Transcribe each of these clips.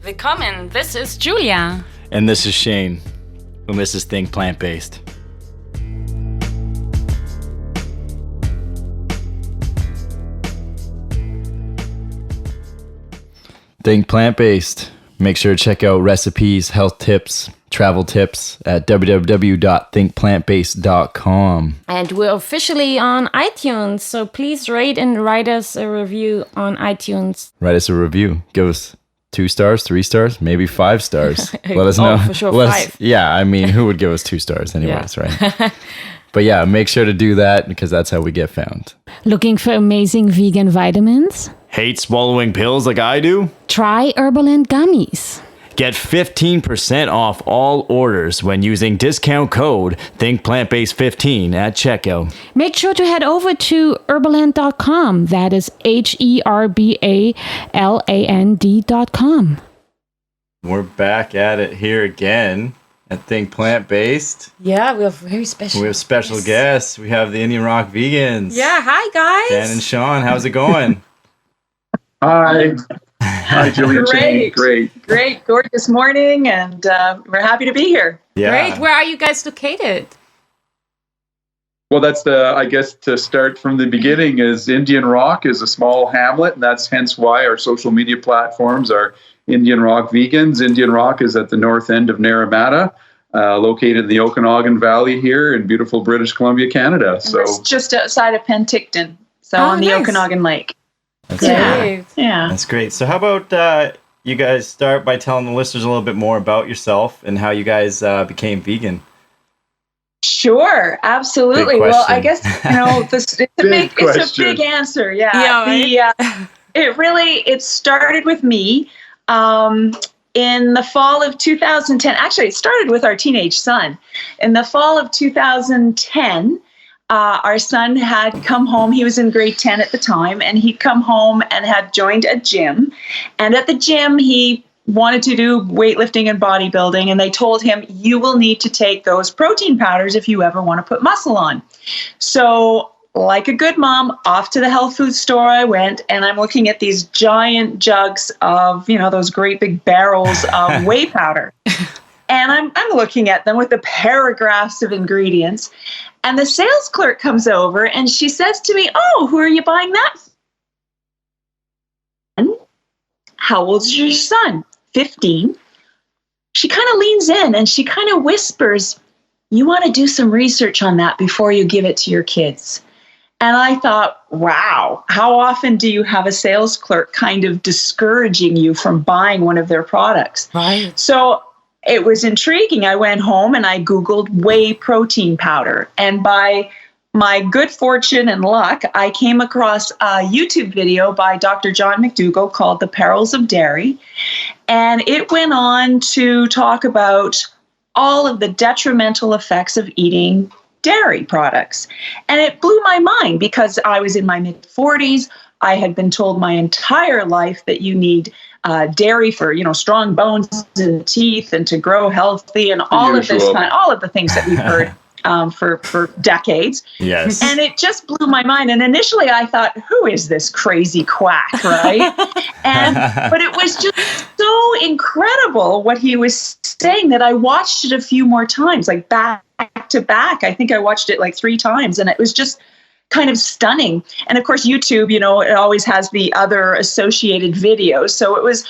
Willkommen, this is Julia. And this is Sheanne. And this is Think Plant-Based. Think Plant-Based. Make sure to check out recipes, health tips, travel tips at www.thinkplantbased.com. And we're officially on iTunes, so please rate and write us a review on iTunes. Write us a review. Give us 2 stars, 3 stars, maybe 5 stars. Let us know. For sure, 5. Yeah, I mean, who would give us 2 stars anyways, right? But yeah, make sure to do that because that's how we get found. Looking for amazing vegan vitamins? Hate swallowing pills like I do? Try Herbaland gummies. Get 15% off all orders when using discount code ThinkPlantBased15 at checkout. Make sure to head over to herbaland.com. That is herbaland.com. We're back at it here again at Think Plant-Based. Yeah, we have very special. We have special guests. We have the Indian Rock Vegans. Yeah, hi guys. Dan and Sean, how's it going? Hi. Hi, Julia. Great. Gorgeous morning, and we're happy to be here. Yeah. Great. Where are you guys located? Well, that's I guess to start from the beginning is Indian Rock is a small hamlet, and that's hence why our social media platforms are Indian Rock Vegans. Indian Rock is at the north end of Naramata, located in the Okanagan Valley here in beautiful British Columbia, Canada. So it's just outside of Penticton, on the Okanagan Lake. That's Great. Yeah. That's great. So how about you guys start by telling the listeners a little bit more about yourself and how you guys became vegan? Sure, absolutely. Well, I guess it's a big answer. Yeah. Right. It started with me in the fall of 2010. Actually, it started with our teenage son. In the fall of 2010. Our son had come home. He was in grade 10 at the time, and he'd come home and had joined a gym. And at the gym, he wanted to do weightlifting and bodybuilding, and they told him, you will need to take those protein powders if you ever want to put muscle on. So, like a good mom, off to the health food store I went, and I'm looking at these giant jugs of, those great big barrels of whey powder. And I'm looking at them with the paragraphs of ingredients. And the sales clerk comes over and she says to me, oh, who are you buying that for? How old is your son? 15. She kind of leans in and she kind of whispers, you want to do some research on that before you give it to your kids. And I thought, wow, how often do you have a sales clerk kind of discouraging you from buying one of their products? Right. So it was intriguing. I went home and I Googled whey protein powder. And by my good fortune and luck, I came across a YouTube video by Dr. John McDougall called The Perils of Dairy. And it went on to talk about all of the detrimental effects of eating dairy products. And it blew my mind because I was in my mid-40s. I had been told my entire life that you need dairy for, strong bones and teeth and to grow healthy and all of the things that we've heard for decades. Yes. And it just blew my mind. And initially I thought, who is this crazy quack, right? But it was just so incredible what he was saying that I watched it a few more times, like back to back. I think I watched it like 3 times, and it was just kind of stunning. And of course, YouTube, it always has the other associated videos. So it was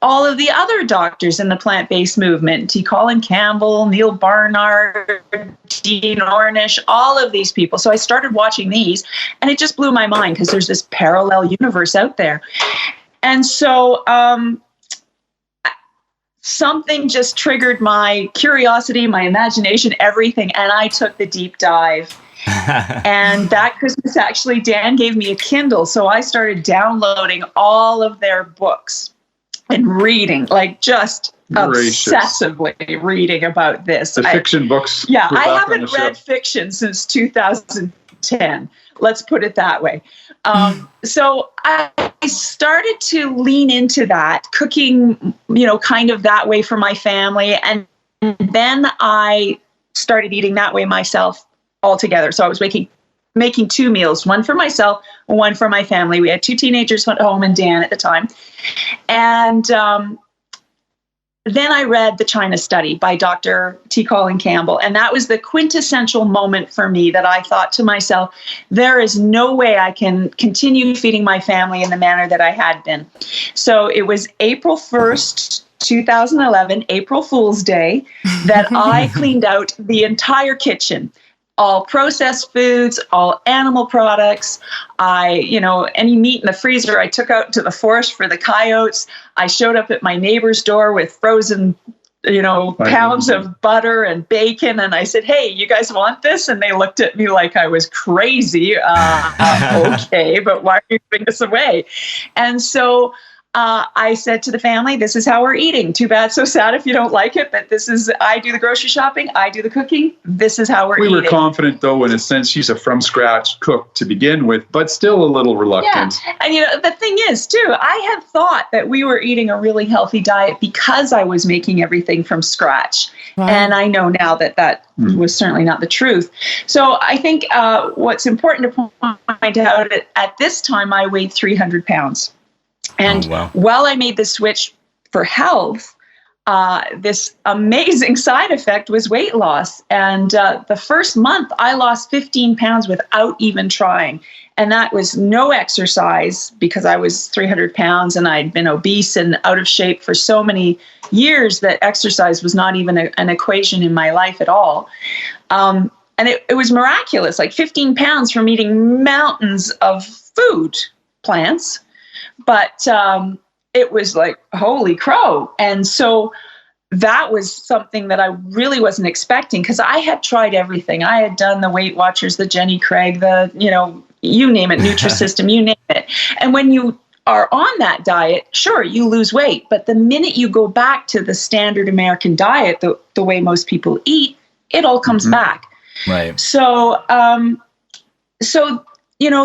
all of the other doctors in the plant-based movement, T. Colin Campbell, Neil Barnard, Dean Ornish, all of these people. So I started watching these, and it just blew my mind because there's this parallel universe out there. And so something just triggered my curiosity, my imagination, everything, and I took the deep dive. And that Christmas, actually, Dan gave me a Kindle. So I started downloading all of their books and reading, like just obsessively reading about this. The fiction books. Yeah, I haven't read fiction since 2010. Let's put it that way. So I started to lean into that, cooking, kind of that way for my family. And then I started eating that way myself altogether. So I was making 2 meals, one for myself, one for my family. We had 2 teenagers at home and Dan at the time. And then I read The China Study by Dr. T. Colin Campbell. And that was the quintessential moment for me that I thought to myself, there is no way I can continue feeding my family in the manner that I had been. So it was April 1st, 2011, April Fool's Day, that I cleaned out the entire kitchen. All processed foods, all animal products. Any meat in the freezer, I took out to the forest for the coyotes. I showed up at my neighbor's door with frozen, pounds of butter and bacon. And I said, hey, you guys want this? And they looked at me like I was crazy. Okay, but why are you giving this away? And so I said to the family, this is how we're eating. Too bad, so sad if you don't like it, but I do the grocery shopping, I do the cooking. This is how we're eating. We were confident, though, in a sense, she's a from-scratch cook to begin with, but still a little reluctant. Yeah, and the thing is, too, I had thought that we were eating a really healthy diet because I was making everything from scratch. Wow. And I know now that was certainly not the truth. So I think what's important to point out, at this time, I weighed 300 pounds. And while I made the switch for health, this amazing side effect was weight loss. And the first month, I lost 15 pounds without even trying. And that was no exercise because I was 300 pounds and I'd been obese and out of shape for so many years that exercise was not even an equation in my life at all. And it was miraculous, like 15 pounds from eating mountains of food, plants. But it was like, holy crow. And so that was something that I really wasn't expecting because I had tried everything. I had done the Weight Watchers, the Jenny Craig, you name it, Nutrisystem, you name it. And when you are on that diet, sure, you lose weight. But the minute you go back to the standard American diet, the way most people eat, it all comes back. Right. So,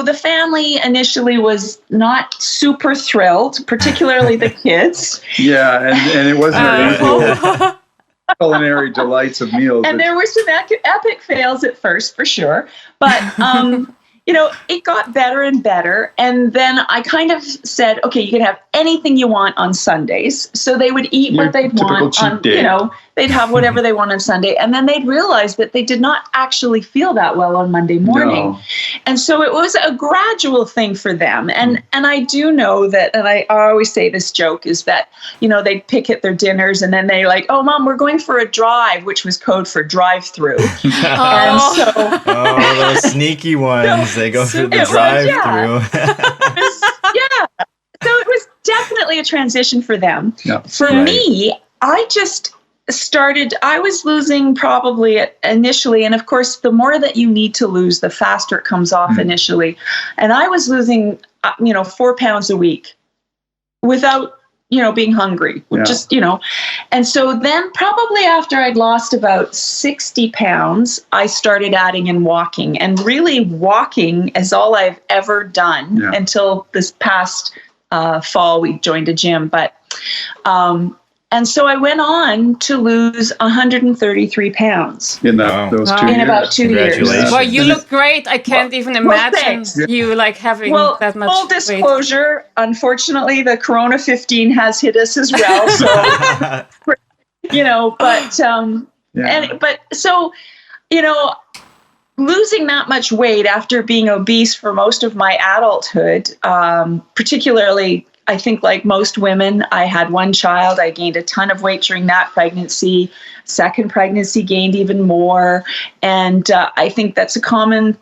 the family initially was not super thrilled, particularly the kids. Yeah, and it wasn't our usual culinary delights of meals. And there were some epic fails at first, for sure. But, it got better and better. And then I kind of said, okay, you can have anything you want on Sundays. So they would eat what they'd want on, they'd have whatever they want on Sunday. And then they'd realize that they did not actually feel that well on Monday morning. No. And so it was a gradual thing for them. And I do know that, and I always say this joke is that, they'd pick at their dinners and then they're like, oh, Mom, we're going for a drive, which was code for drive-through. And so... Oh, those sneaky ones. They go through the drive-through. Yeah. So it was definitely a transition for them. Yeah. For me, I just... I was losing probably initially, and of course, the more that you need to lose, the faster it comes off initially. And I was losing, 4 pounds a week without, being hungry, just, And so then probably after I'd lost about 60 pounds, I started adding in walking. And really walking is all I've ever done until this past fall, we joined a gym. But, and so I went on to lose 133 pounds. In those 2 years. In about 2 years. Well, you look great. I can't even imagine you having that much full disclosure, unfortunately, the Corona 15 has hit us as well. So, losing that much weight after being obese for most of my adulthood, particularly, I think like most women, I had one child. I gained a ton of weight during that pregnancy. Second pregnancy gained even more. And I think that's a common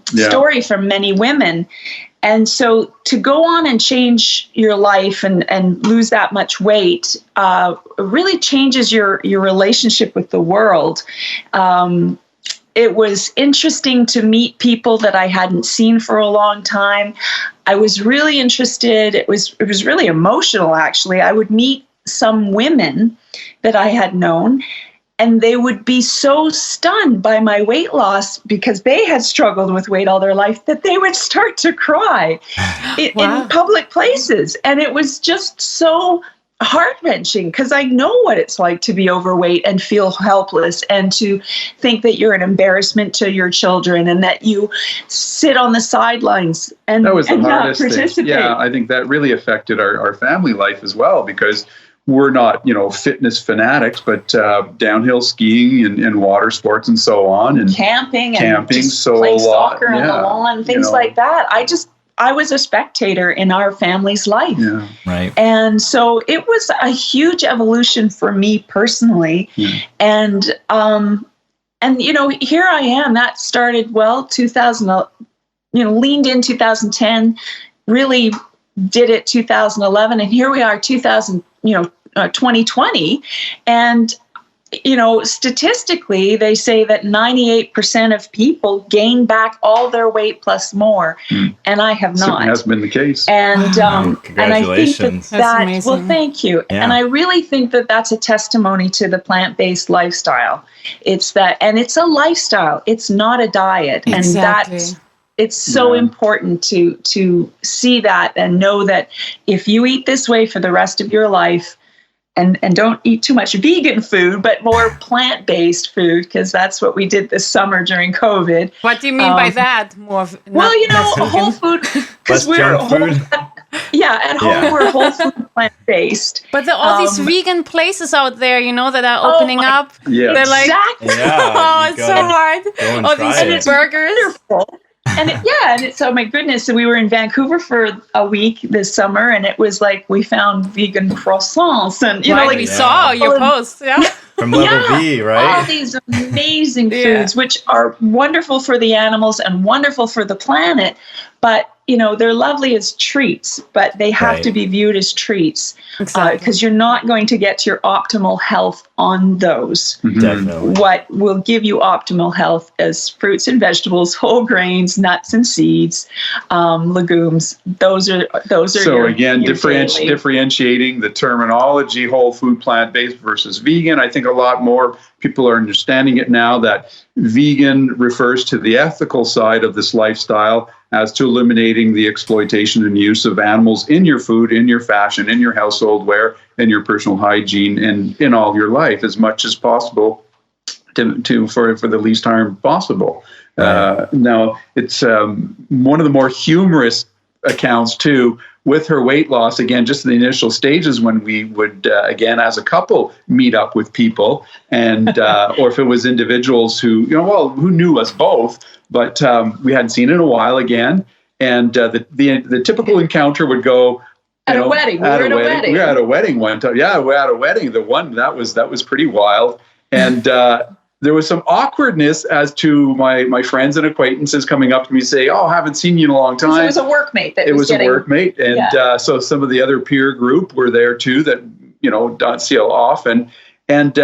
story for many women. And so to go on and change your life and lose that much weight really changes your relationship with the world. It was interesting to meet people that I hadn't seen for a long time. I was really interested. It was really emotional, actually. I would meet some women that I had known, and they would be so stunned by my weight loss because they had struggled with weight all their life that they would start to cry in public places. And it was just so heart-wrenching because I know what it's like to be overweight and feel helpless and to think that you're an embarrassment to your children and that you sit on the sidelines and that was the not hardest participate. Thing. Yeah, I think that really affected our family life as well because we're not, fitness fanatics, but downhill skiing and water sports and so on, and camping just so playing a lot, soccer on the lawn, things like that. I was a spectator in our family's life. Yeah. Right. And so it was a huge evolution for me personally. Yeah. And here I am. That started 2000, leaned in 2010, really did it 2011, and here we are 2020, and statistically they say that 98% of people gain back all their weight plus more, and I have not. It has been the case. And and I think Congratulations. that amazing. well, thank you. Yeah. And I really think that that's a testimony to the plant-based lifestyle. It's that, and it's a lifestyle. It's not a diet, Exactly. and that's. It's so important to see that and know that if you eat this way for the rest of your life, and don't eat too much vegan food, but more plant-based food, because that's what we did this summer during COVID. What do you mean by that? More Whole food, because we're at home we're whole food plant-based. But there are all these vegan places out there, that are opening up. Yes. They're like, Exactly. Yeah, it's so hard. All these burgers. Wonderful. And it's oh my goodness. So we were in Vancouver for a week this summer, and it was like we found vegan croissants, and we saw your post, From Level V, right? all these amazing foods, which are wonderful for the animals and wonderful for the planet. But they're lovely as treats, but they have to be viewed as treats, because you're not going to get your optimal health on those. Definitely. What will give you optimal health is fruits and vegetables, whole grains, nuts and seeds, legumes. Those are. So again, your daily. differentiating the terminology, whole food, plant-based versus vegan. I think a lot more people are understanding it now that vegan refers to the ethical side of this lifestyle, as to eliminating the exploitation and use of animals in your food, in your fashion, in your household wear, in your personal hygiene, and in all your life as much as possible for the least harm possible. Now, it's one of the more humorous accounts too, with her weight loss, again, just in the initial stages when we would, again, as a couple, meet up with people, and or if it was individuals who, who knew us both, but we hadn't seen in a while again. And the typical encounter would go, at a wedding. We were at a wedding one time. Yeah, we're at a wedding. The one that was pretty wild. And there was some awkwardness as to my friends and acquaintances coming up to me and say, "Oh, I haven't seen you in a long time." It was a workmate a workmate, and so some of the other peer group were there too that don't see often, and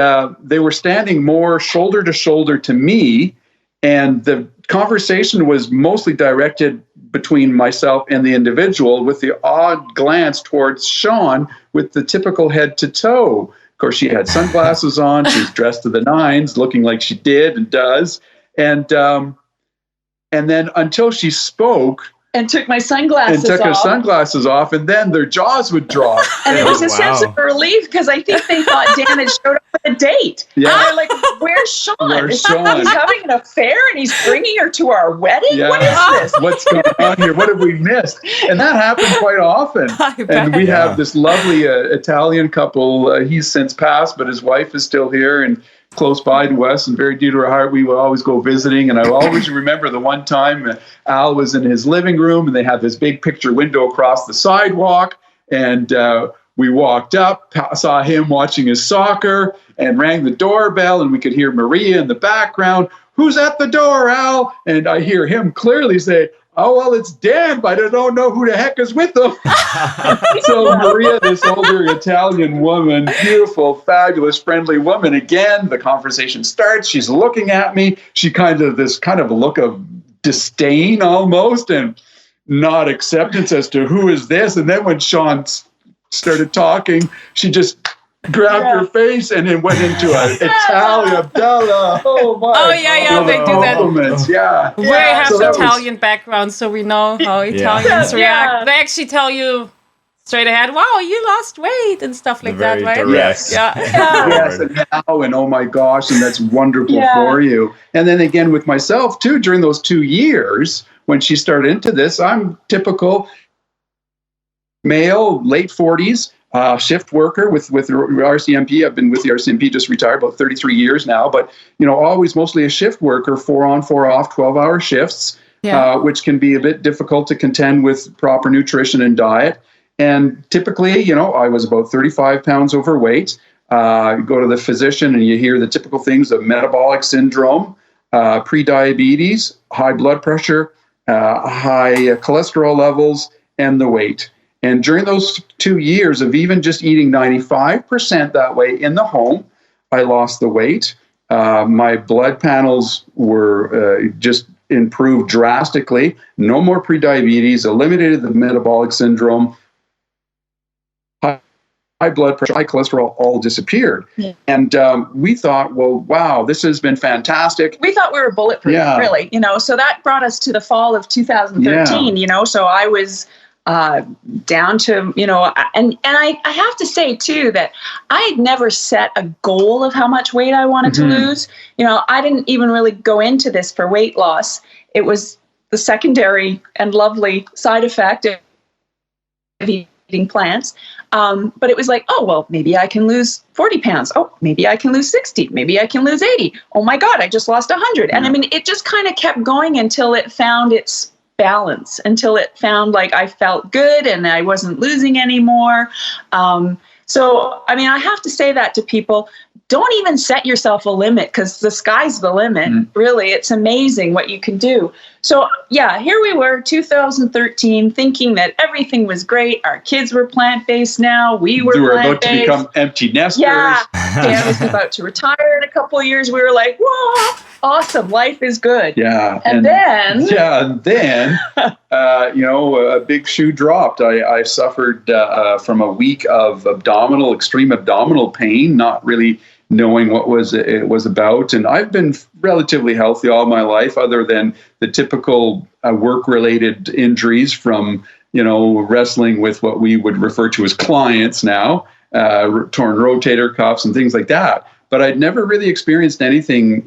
they were standing more shoulder to shoulder to me, and the conversation was mostly directed between myself and the individual, with the odd glance towards Sheanne with the typical head to toe. Of course, she had sunglasses on. She's dressed to the nines, looking like she did and does. And then until she spoke and took my sunglasses her off. sunglasses off, and then their jaws would drop. And it was a sense of relief, because I think they thought Dan had showed up at a date. Yeah. And they're like, "Where's Sheanne? Where's Sheanne? He's having an affair and he's bringing her to our wedding? Yeah. What is this?" What's going on here? What have we missed? And that happened quite often. And we have this lovely Italian couple. He's since passed, but his wife is still here and close by to us and very dear to our heart. We would always go visiting. And I always remember the one time Al was in his living room, and they had this big picture window across the sidewalk. And we walked up, saw him watching his soccer, and rang the doorbell, and we could hear Maria in the background. "Who's at the door, Al?" And I hear him clearly say, "Oh, well, it's Dan, but I don't know who the heck is with him." So Maria, this older Italian woman, beautiful, fabulous, friendly woman. Again, the conversation starts. She's looking at me. She this kind of a look of disdain almost, and not acceptance as to who is this. And then when Sheanne started talking, she just grabbed her face and then went into an Italian Bella. Oh my! Oh yeah, they do that. Yeah. We have So that Italian background, so we know how Italians react. They actually tell you straight ahead, "Wow, you lost weight," and stuff like that, right? Yes. Yeah. Yes, and now, and oh my gosh, and that's wonderful for you. And then again with myself too, during those 2 years when she started into this, I'm typical male, late 40s, shift worker with RCMP. I've been with the RCMP, just retired, about 33 years now, but, always mostly a shift worker, 4 on, 4 off, 12-hour shifts, which can be a bit difficult to contend with proper nutrition and diet. And typically, I was about 35 pounds overweight. You go to the physician and you hear the typical things of metabolic syndrome, pre-diabetes, high blood pressure, high cholesterol levels, and the weight. And during those 2 years of even just eating 95% that way in the home, I lost the weight. My blood panels were just improved drastically. No more pre-diabetes, eliminated the metabolic syndrome. High blood pressure, high cholesterol all disappeared. Yeah. And we thought, well, wow, this has been fantastic. We thought we were bulletproof, really, So that brought us to the fall of 2013, so I was down to, and I have to say too, that I had never set a goal of how much weight I wanted to lose. I didn't even really go into this for weight loss. It was the secondary and lovely side effect of eating plants. But it was like, oh, well, maybe I can lose 40 pounds. Oh, maybe I can lose 60. Maybe I can lose 80. Oh my God, I just lost 100. And I mean, it just kind of kept going until it found its balance, until it found like I felt good and I wasn't losing anymore. So, I mean, I have to say that to people. Don't even set yourself a limit, because the sky's the limit. Really, it's amazing what you can do. So, yeah, here we were, 2013, thinking that everything was great. Our kids were plant-based now. We were about to become empty nesters. Yeah, Dan was about to retire in a couple of years. We were like, whoa, awesome, life is good. Yeah. And then, a big shoe dropped. I suffered from a week of extreme abdominal pain, not really knowing what it was about. And I've been relatively healthy all my life, other than the typical work-related injuries from, wrestling with what we would refer to as clients now, torn rotator cuffs and things like that. But I'd never really experienced anything,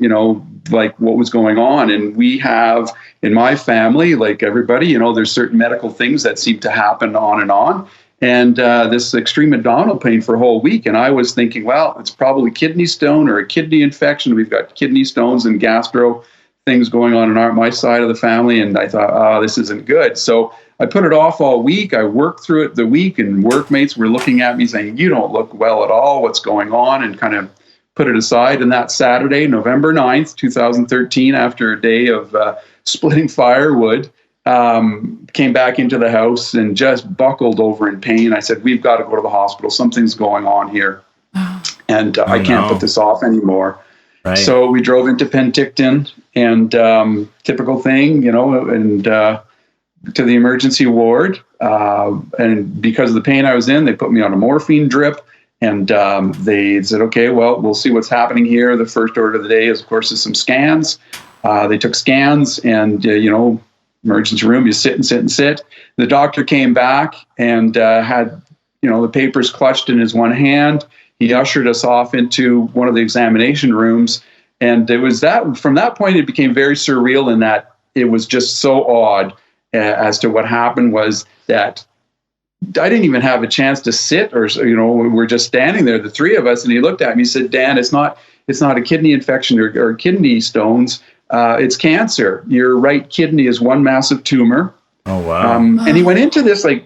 like what was going on. And we have, in my family, like everybody, there's certain medical things that seem to happen on and on. And this extreme abdominal pain for a whole week. And I was thinking, well, it's probably kidney stone or a kidney infection. We've got kidney stones and gastro things going on in my side of the family. And I thought, this isn't good. So I put it off all week. I worked through it the week, and workmates were looking at me saying, you don't look well at all. What's going on? And kind of put it aside. And that Saturday, November 9th, 2013, after a day of splitting firewood, came back into the house and just buckled over in pain. I said, we've got to go to the hospital. Something's going on here. And I can't put this off anymore. Right. So we drove into Penticton, and typical thing, and to the emergency ward. And because of the pain I was in, they put me on a morphine drip. And they said, okay, well, we'll see what's happening here. The first order of the day is, of course, some scans. They took scans, and, emergency room, you sit and sit and sit. The doctor came back and had, the papers clutched in his one hand. He ushered us off into one of the examination rooms. And it was from that point, it became very surreal, in that it was just so odd as to what happened was that I didn't even have a chance to sit, or, we're just standing there, the three of us. And he looked at me, he said, Dan, it's not a kidney infection or kidney stones. It's cancer. Your right kidney is one massive tumor. Oh, wow. And he went into this like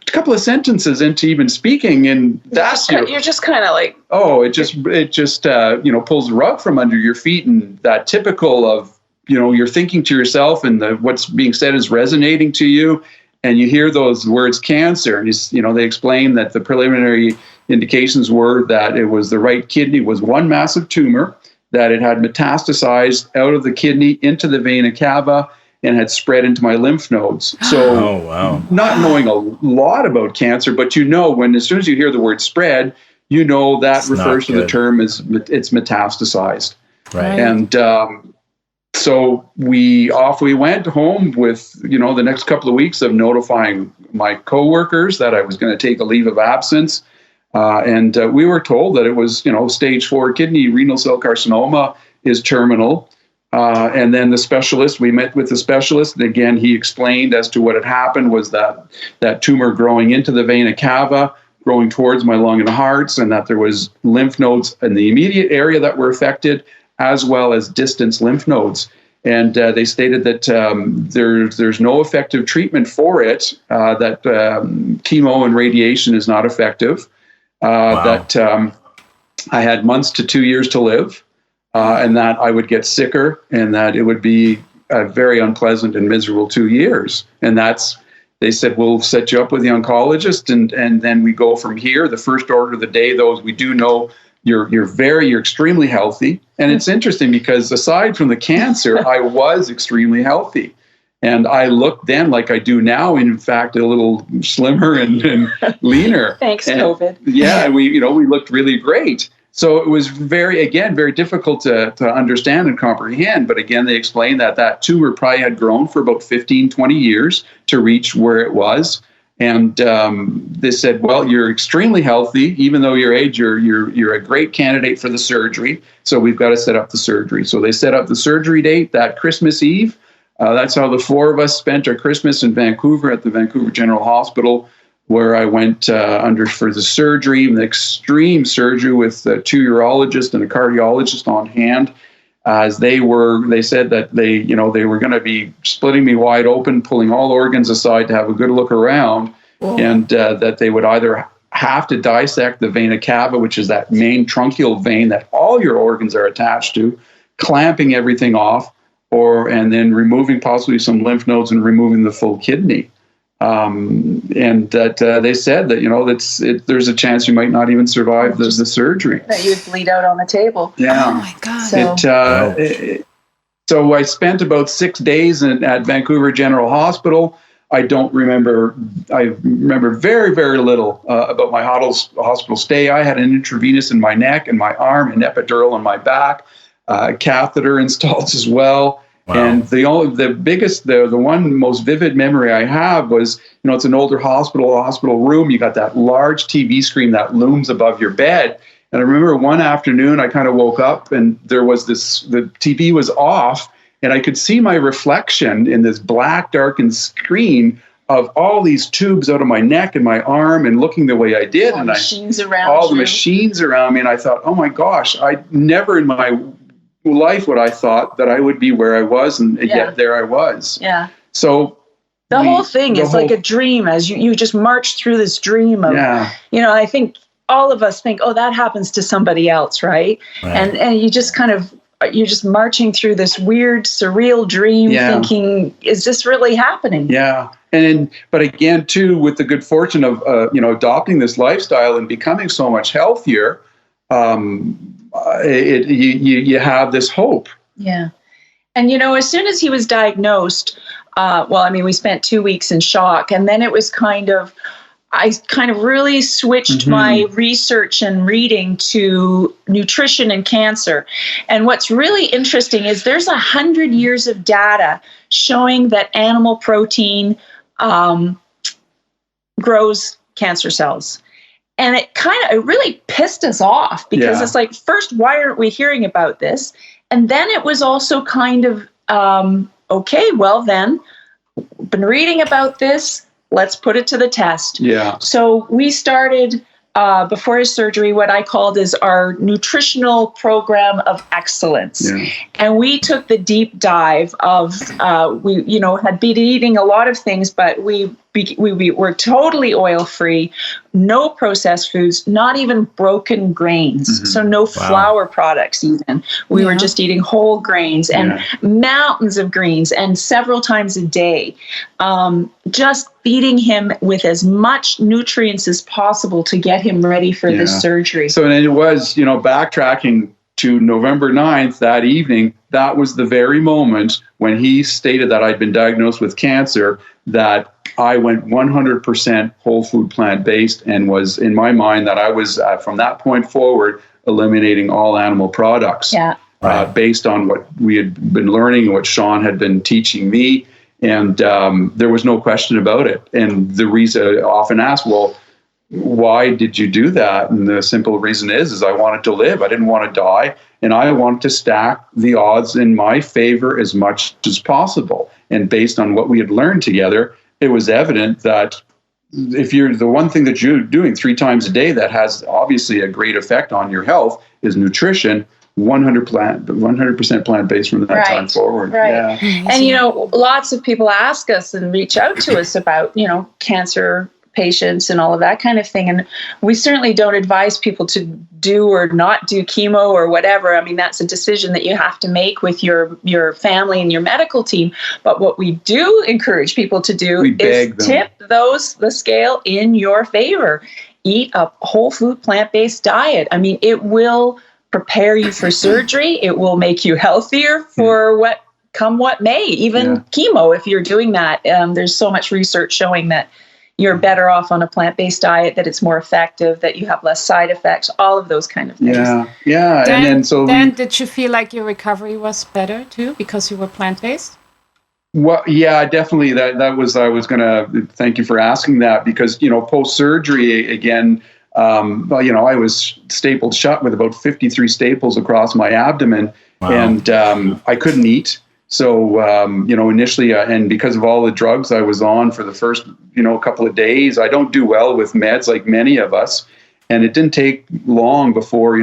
a couple of sentences into even speaking, and you're just kind of like, it just pulls the rug from under your feet, and that typical of, you're thinking to yourself, and what's being said is resonating to you, and you hear those words cancer, and they explain that the preliminary indications were that it was the right kidney was one massive tumor, that it had metastasized out of the kidney into the vena cava and had spread into my lymph nodes. So not knowing a lot about cancer, but as soon as you hear the word spread, that refers to the term as it's metastasized. Right. And so we went home with, the next couple of weeks of notifying my coworkers that I was going to take a leave of absence. And we were told that it was, stage 4 kidney renal cell carcinoma is terminal. And then we met with the specialist. And again, he explained as to what had happened was that tumor growing into the vena cava, growing towards my lung and hearts, and that there was lymph nodes in the immediate area that were affected, as well as distant lymph nodes. And they stated that there's no effective treatment for it, that chemo and radiation is not effective, that I had months to 2 years to live, and that I would get sicker, and that it would be a very unpleasant and miserable 2 years. And they said, we'll set you up with the oncologist, and then we go from here. The first order of the day, though, we do know you're extremely healthy. And it's interesting because aside from the cancer, I was extremely healthy. And I looked then like I do now, in fact, a little slimmer and leaner. Thanks, COVID. Yeah, and we looked really great. So it was very difficult to understand and comprehend. But again, they explained that tumor probably had grown for about 15, 20 years to reach where it was. And they said, well, you're extremely healthy, even though your age, you're a great candidate for the surgery. So we've got to set up the surgery. So they set up the surgery date that Christmas Eve. That's how the four of us spent our Christmas in Vancouver at the Vancouver General Hospital, where I went for the surgery, an extreme surgery with 2 urologists and a cardiologist on hand. As they said that they were going to be splitting me wide open, pulling all organs aside to have a good look around, and that they would either have to dissect the vena cava, which is that main truncal vein that all your organs are attached to, clamping everything off, and then removing possibly some lymph nodes and removing the full kidney. And that they said that there's a chance you might not even survive the surgery. That you would bleed out on the table. Yeah. Oh my God. So I spent about 6 days at Vancouver General Hospital. I remember very, very little about my hospital stay. I had an intravenous in my neck and my arm, an epidural on my back, catheter installed as well. Wow. And the one most vivid memory I have was, it's an older hospital room. You got that large TV screen that looms above your bed. And I remember one afternoon I kind of woke up and the TV was off, and I could see my reflection in this black darkened screen of all these tubes out of my neck and my arm, and looking the way I did. All the machines around me. And I thought, oh my gosh, I never in my life would I thought that I would be where I was, and yet there I was. Yeah. So the whole thing is like a dream, as you just march through this dream of, I think all of us think, oh, that happens to somebody else, right? And you just you're just marching through this weird, surreal dream, thinking, is this really happening? Yeah. But again, too, with the good fortune of, adopting this lifestyle and becoming so much healthier, you have this hope. Yeah. And, as soon as he was diagnosed, we spent 2 weeks in shock. And then it was I really switched my research and reading to nutrition and cancer. And what's really interesting is there's 100 years of data showing that animal protein grows cancer cells. And it really pissed us off, because it's like, first, why aren't we hearing about this? And then it was also okay, well then, been reading about this, let's put it to the test. Yeah. So we started, before his surgery, what I called is our nutritional program of excellence. Yeah. And we took the deep dive of, we had been eating a lot of things, but we were totally oil-free, no processed foods, not even broken grains. So no flour products even. We were just eating whole grains and mountains of greens, and several times a day. Just feeding him with as much nutrients as possible to get him ready for this surgery. So and it was, backtracking to November 9th, that evening, that was the very moment when he stated that I'd been diagnosed with cancer, that I went 100% whole food plant-based, and was, in my mind, that I was, from that point forward, eliminating all animal products. Yeah. Based on what we had been learning and what Sheanne had been teaching me. And there was no question about it. And the reason I often ask, well, why did you do that? And the simple reason is I wanted to live. I didn't want to die. And I wanted to stack the odds in my favor as much as possible. And based on what we had learned together, it was evident that if you're the one thing that you're doing 3 times a day that has obviously a great effect on your health is nutrition. 100% plant-based from that time forward. Right. Yeah. And, lots of people ask us and reach out to us about, cancer patients and all of that kind of thing. And we certainly don't advise people to do or not do chemo or whatever. I mean, that's a decision that you have to make with your family and your medical team. But what we do encourage people to do is tip the scale in your favor. Eat a whole food, plant-based diet. I mean, it will prepare you for surgery. It will make you healthier for what may, even chemo, if you're doing that. There's so much research showing that you're better off on a plant-based diet, that it's more effective, that you have less side effects, all of those kind of things. Yeah. Dan, did you feel like your recovery was better too because you were plant-based? Well, yeah, definitely. That was, I was going to thank you for asking that, because, post-surgery, again, I was stapled shut with about 53 staples across my abdomen. Wow. And I couldn't eat. So, initially, and because of all the drugs I was on for the first, couple of days, I don't do well with meds like many of us. And it didn't take long before,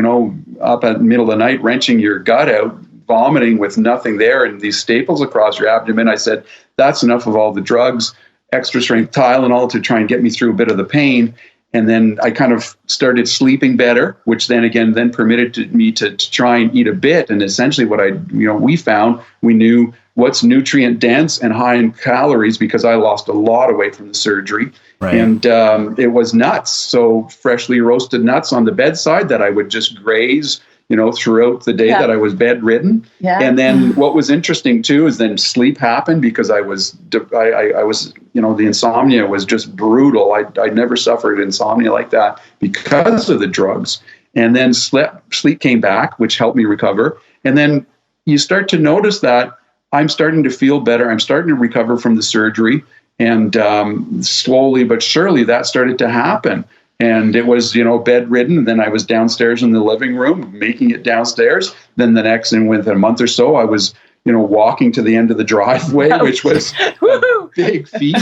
up at the middle of the night, wrenching your gut out, vomiting with nothing there, and these staples across your abdomen. I said, that's enough of all the drugs, extra strength Tylenol to try and get me through a bit of the pain. And then I kind of started sleeping better, which then permitted me to try and eat a bit. And essentially what we knew what's nutrient dense and high in calories, because I lost a lot of weight from the surgery. Right. And it was nuts. So freshly roasted nuts on the bedside that I would just graze, throughout the day that I was bedridden. Yeah. And then what was interesting too is then sleep happened, because I was, the insomnia was just brutal. I'd never suffered insomnia like that because of the drugs. And then sleep came back, which helped me recover. And then you start to notice that I'm starting to feel better. I'm starting to recover from the surgery. And slowly but surely that started to happen. And it was, bedridden. And then I was downstairs in the living room, making it downstairs. Then the next, and within a month or so, I was, walking to the end of the driveway, which was a big feat.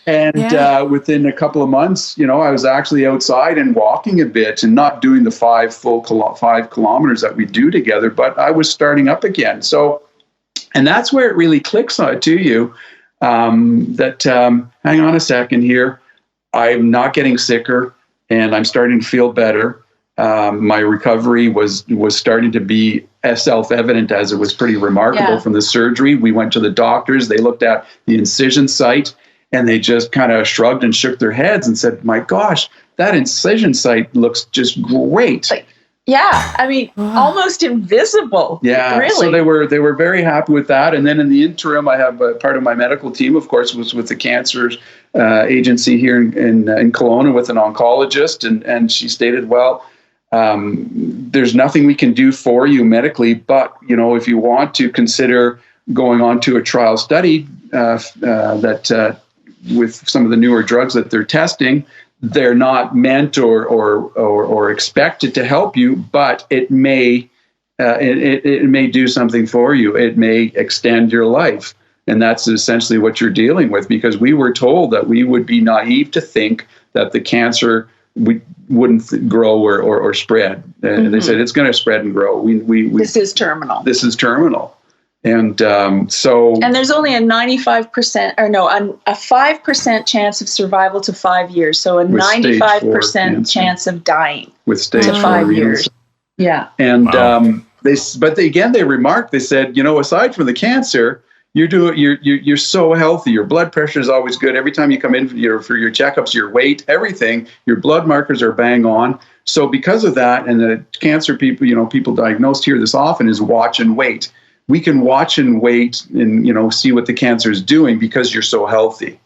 And within a couple of months, I was actually outside and walking a bit, and not doing the 5 kilometers that we do together, but I was starting up again. So, and that's where it really clicks to you, that hang on a second here, I'm not getting sicker. And I'm starting to feel better. My recovery was starting to be as self-evident as it was pretty remarkable from the surgery. We went to the doctors. They looked at the incision site, and they just kind of shrugged and shook their heads and said, my gosh, that incision site looks just great. Almost invisible. Yeah, really. So they were very happy with that. And then in the interim, I have part of my medical team, of course, was with the cancer agency here in Kelowna with an oncologist, and she stated, well, there's nothing we can do for you medically, but if you want to consider going on to a trial study that with some of the newer drugs that they're testing, they're not meant or expected to help you, but it may do something for you. It may extend your life. And that's essentially what you're dealing with, because we were told that we would be naive to think that the cancer wouldn't grow or spread. And they said it's going to spread and grow. This is terminal. This is terminal. And so... And there's only a 95%, a 5% chance of survival to 5 years. So a 95% chance of dying with stage 5 years. Yeah. And they remarked, they said, aside from the cancer, you're so healthy. Your blood pressure is always good. Every time you come in for your checkups, your weight, everything, your blood markers are bang on. So because of that, and the cancer people diagnosed here this often is watch and wait. We can watch and wait and, see what the cancer is doing because you're so healthy.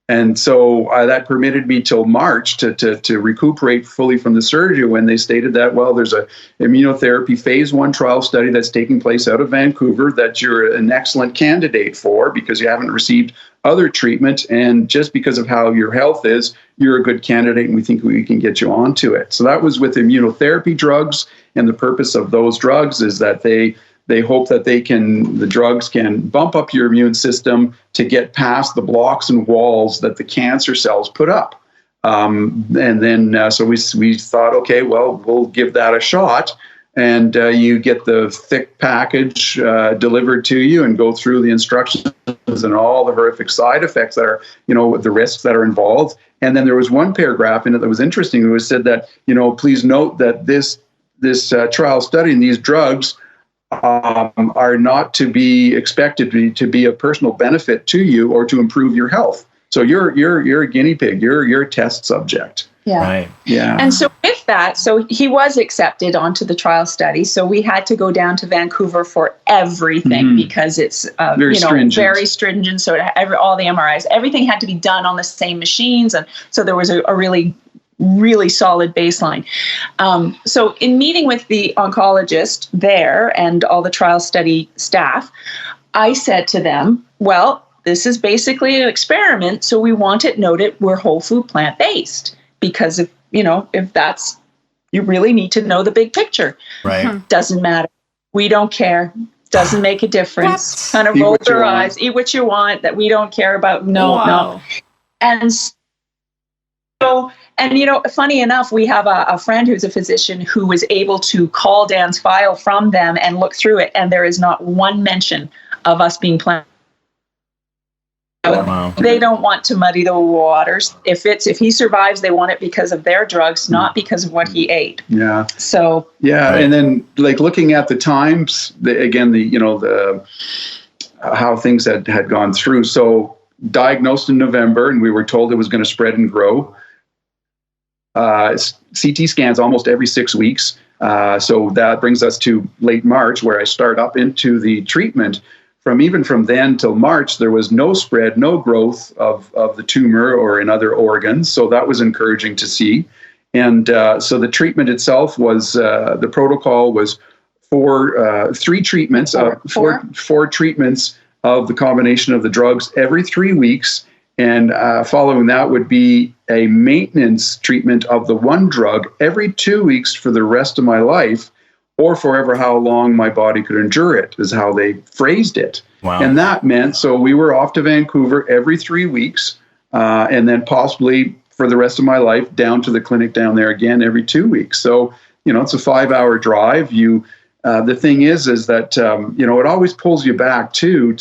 And so that permitted me till March to recuperate fully from the surgery, when they stated that, well, there's a immunotherapy phase 1 trial study that's taking place out of Vancouver that you're an excellent candidate for because you haven't received other treatment. And just because of how your health is, you're a good candidate, and we think we can get you onto it. So that was with immunotherapy drugs. And the purpose of those drugs is that they hope that the drugs can bump up your immune system to get past the blocks and walls that the cancer cells put up. And then so we thought, okay, well, we'll give that a shot. And you get the thick package delivered to you and go through the instructions and all the horrific side effects that are, the risks that are involved. And then there was one paragraph in it that was interesting. It was said that, please note that this trial study and these drugs are not to be expected to be of personal benefit to you or to improve your health. So you're a guinea pig. You're a test subject. Yeah. Right. Yeah. And so with that, so he was accepted onto the trial study. So we had to go down to Vancouver for everything because it's very stringent. Very stringent. So all the MRIs, everything had to be done on the same machines, and so there was a really, really solid baseline. So in meeting with the oncologist there and all the trial study staff, I said to them, well, this is basically an experiment, so we want it noted we're whole food plant-based. Because if that's, you really need to know the big picture. Right. Doesn't matter. We don't care. Doesn't make a difference. Kind of roll their eyes. Eat what you want. That we don't care about. No. And so, funny enough, we have a friend who's a physician who was able to call Dan's file from them and look through it, and there is not one mention of us being plant. Wow. They don't want to muddy the waters. If he survives, they want it because of their drugs, not because of what he ate. Yeah. So. Yeah, right. And then looking at the times, the how things had gone through. So diagnosed in November, and we were told it was going to spread and grow. CT scans almost every 6 weeks. So that brings us to late March, where I start up into the treatment. From then till March, there was no spread, no growth of the tumor or in other organs. So that was encouraging to see. And so the treatment itself was, the protocol was three treatments, four treatments of the combination of the drugs every 3 weeks. And following that would be a maintenance treatment of the one drug every 2 weeks for the rest of my life, or forever how long my body could endure it, is how they phrased it. Wow. And that meant, so we were off to Vancouver every 3 weeks, and then possibly for the rest of my life down to the clinic down there again every 2 weeks. So, it's a 5-hour drive. The thing is that, it always pulls you back to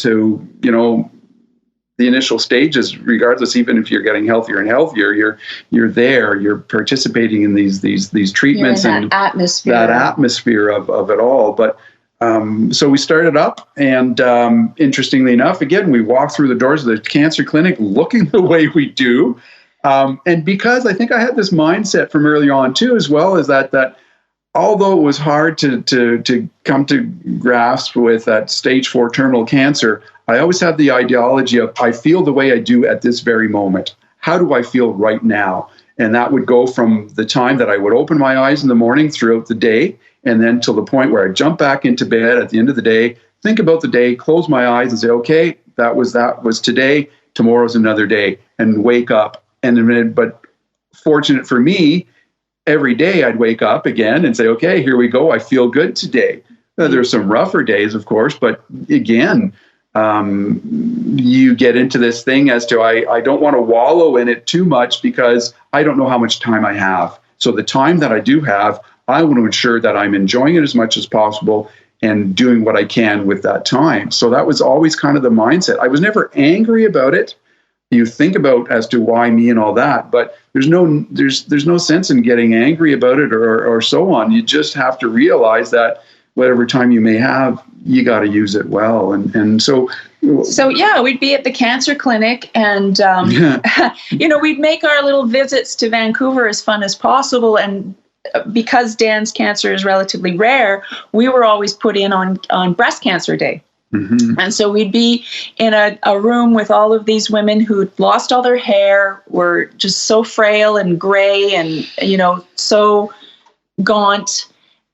the initial stages, regardless, even if you're getting healthier and healthier, you're there, you're participating in these treatments and that atmosphere of it all. But so we started up, and interestingly enough, again, we walked through the doors of the cancer clinic looking the way we do. And because I think I had this mindset from early on too, as well, is that although it was hard to come to grasp with that stage 4 terminal cancer, I always had the ideology of, I feel the way I do at this very moment. How do I feel right now? And that would go from the time that I would open my eyes in the morning throughout the day, and then till the point where I jump back into bed at the end of the day, think about the day, close my eyes and say, okay, that was today, tomorrow's another day, and wake up. But fortunate for me, every day I'd wake up again and say, okay, here we go. I feel good today. There's some rougher days, of course, but again, you get into this thing as to, I don't want to wallow in it too much because I don't know how much time I have. So the time that I do have, I want to ensure that I'm enjoying it as much as possible and doing what I can with that time. So that was always kind of the mindset. I was never angry about it. You think about as to why me and all that, but there's no sense in getting angry about it or so on. You just have to realize that whatever time you may have, you got to use it well. And so yeah, we'd be at the cancer clinic, and we'd make our little visits to Vancouver as fun as possible. And because Dan's cancer is relatively rare, we were always put in on breast cancer day. Mm-hmm. And so we'd be in a room with all of these women who'd lost all their hair, were just so frail and gray and, so gaunt.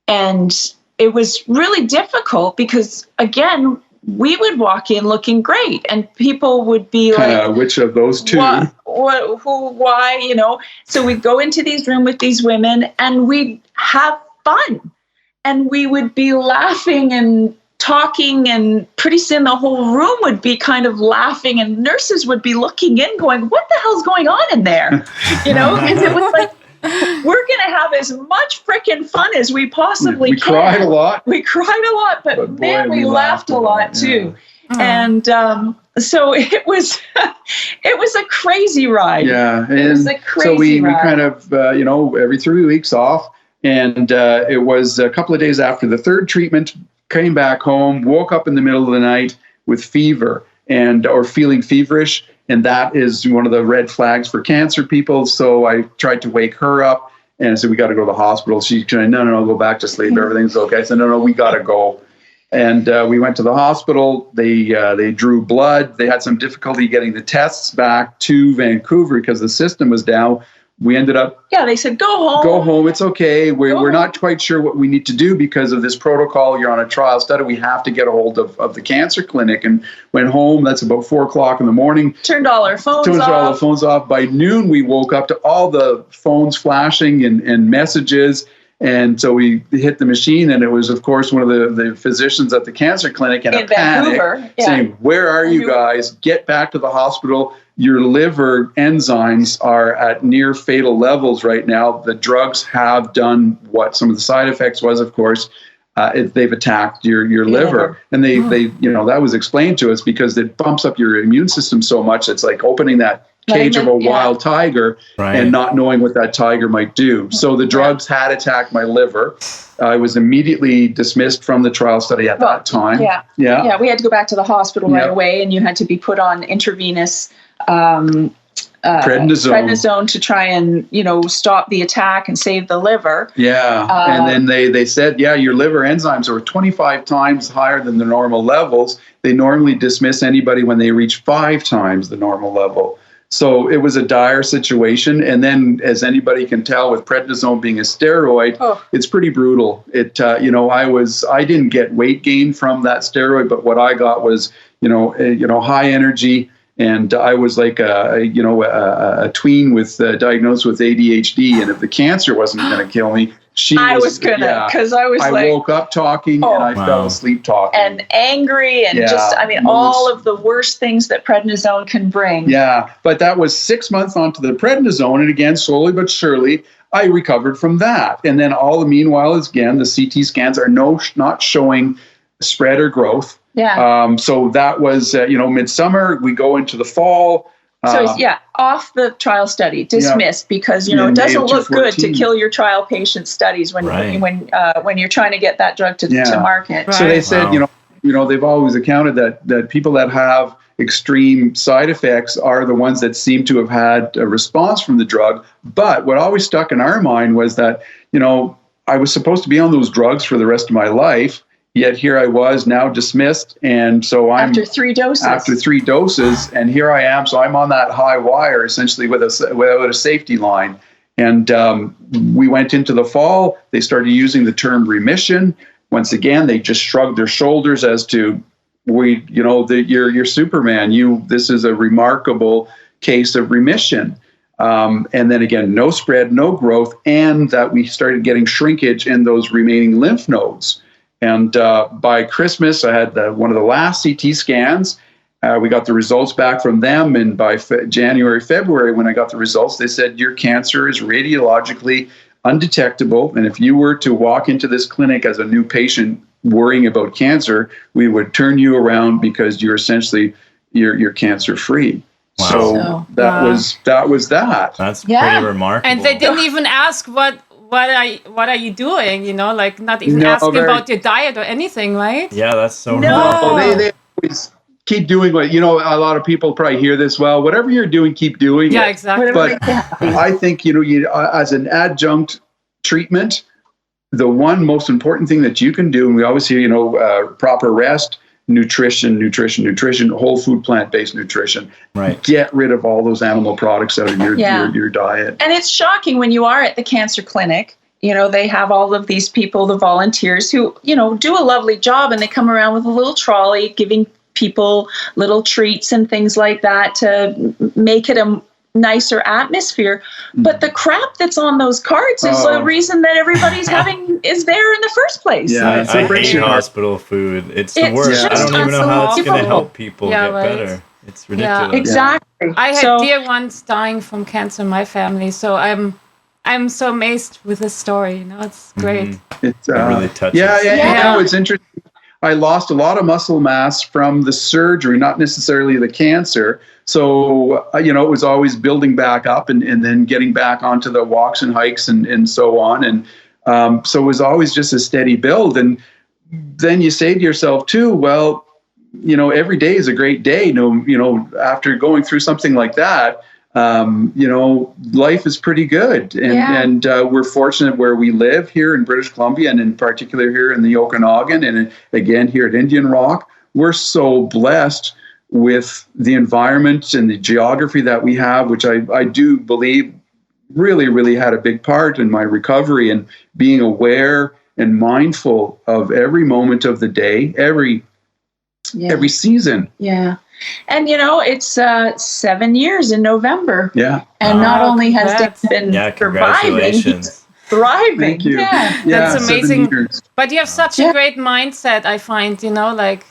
And it was really difficult because, again, we would walk in looking great and people would be like, which of those two? Why? So we'd go into these rooms with these women and we'd have fun and we would be laughing and talking, and pretty soon the whole room would be kind of laughing, and nurses would be looking in going, what the hell's going on in there? Because it was like, we're going to have as much freaking fun as we possibly can. We cried a lot. We cried a lot, but man, we laughed a lot too. And so it was a crazy ride. Yeah. It was a crazy so we ride. kind of, every 3 weeks off. And it was a couple of days after the third treatment, came back home, woke up in the middle of the night with fever or feeling feverish. And that is one of the red flags for cancer people. So I tried to wake her up and I said, we got to go to the hospital. She said, no, go back to sleep. Everything's okay. I said, no, we got to go. And we went to the hospital. They drew blood. They had some difficulty getting the tests back to Vancouver because the system was down. We ended up... Yeah, they said, go home. Go home. It's okay. We're not quite sure what we need to do because of this protocol. You're on a trial study. We have to get a hold of the cancer clinic. And went home. That's about 4 o'clock in the morning. Turned all our phones off. All the phones off. By noon, we woke up to all the phones flashing and messages. And so we hit the machine, and it was, of course, one of the physicians at the cancer clinic in a panic saying, where are you guys? Get back to the hospital. Your liver enzymes are at near fatal levels right now. The drugs have done what some of the side effects was, of course. They've attacked your liver. And they that was explained to us because it bumps up your immune system so much. It's like opening that cage of a wild tiger and not knowing what that tiger might do. So the drugs had attacked my liver. I was immediately dismissed from the trial study at that time. Yeah, we had to go back to the hospital right away, and you had to be put on intravenous prednisone to try and stop the attack and save the liver. And then they said, your liver enzymes are 25 times higher than the normal levels. They normally dismiss anybody when they reach 5 times the normal level. So it was a dire situation. And then, as anybody can tell, with prednisone being a steroid, it's pretty brutal. I didn't get weight gain from that steroid, but what I got was, high energy. And I was like a tween with diagnosed with ADHD. And if the cancer wasn't going to kill me, I woke up talking and I fell asleep talking. And angry and all of the worst things that prednisone can bring. Yeah, but that was 6 months onto the prednisone. And again, slowly but surely, I recovered from that. And then meanwhile, again, the CT scans are not showing spread or growth. So that was, midsummer. We go into the fall. Off the trial study, dismissed because it doesn't look good to kill your trial patient studies when you're trying to get that drug to market. So they said, they've always accounted that people that have extreme side effects are the ones that seem to have had a response from the drug. But what always stuck in our mind was that, I was supposed to be on those drugs for the rest of my life. Yet here I was now dismissed, and so I'm after 3 doses, and here I am. So I'm on that high wire, essentially without a safety line. And we went into the fall. They started using the term remission. Once again, they just shrugged their shoulders as to, you're Superman. This is a remarkable case of remission. And then again, no spread, no growth, and that we started getting shrinkage in those remaining lymph nodes. And by Christmas, I had one of the last CT scans. We got the results back from them. And by January, February, when I got the results, they said, your cancer is radiologically undetectable. And if you were to walk into this clinic as a new patient worrying about cancer, we would turn you around because you're essentially, you're cancer free. Wow. So that was that. That's pretty remarkable. And they didn't even ask what are you doing? Not even asking about your diet or anything, right? Yeah, that's so remarkable. They always keep doing what, a lot of people probably hear this, whatever you're doing, keep doing it. Yeah, exactly. But I think, as an adjunct treatment, the one most important thing that you can do, and we always hear, proper rest, nutrition, whole food, plant-based nutrition. Right. Get rid of all those animal products out of your diet. And it's shocking when you are at the cancer clinic, they have all of these people, the volunteers who, do a lovely job, and they come around with a little trolley giving people little treats and things like that to make it nicer atmosphere, but the crap that's on those cards is the reason that everybody's is there in the first place. Yeah, I hate hospital food. It's the worst. I don't even know how it's going to help people get better. It's ridiculous. Yeah, exactly. I had dear ones dying from cancer in my family, so I'm so amazed with this story. You know, it's great. It's it really touches. Yeah. You know, it's interesting. I lost a lot of muscle mass from the surgery, not necessarily the cancer. So, you know, it was always building back up and then getting back onto the walks and hikes and so on. And so it was always just a steady build. And then you say to yourself, too, well, you know, every day is a great day. You know, after going through something like that, you know, life is pretty good. And we're fortunate where we live here in British Columbia, and in particular here in the Okanagan, and again here at Indian Rock. We're so blessed with the environment and the geography that we have, which I do believe really, really had a big part in my recovery, and being aware and mindful of every moment of the day, every season. Yeah. And, you know, it's 7 years in November. Yeah. And not only has Dan been surviving, he's thriving. Thank you. Yeah. That's amazing. But you have such a great mindset, I find, you know, like,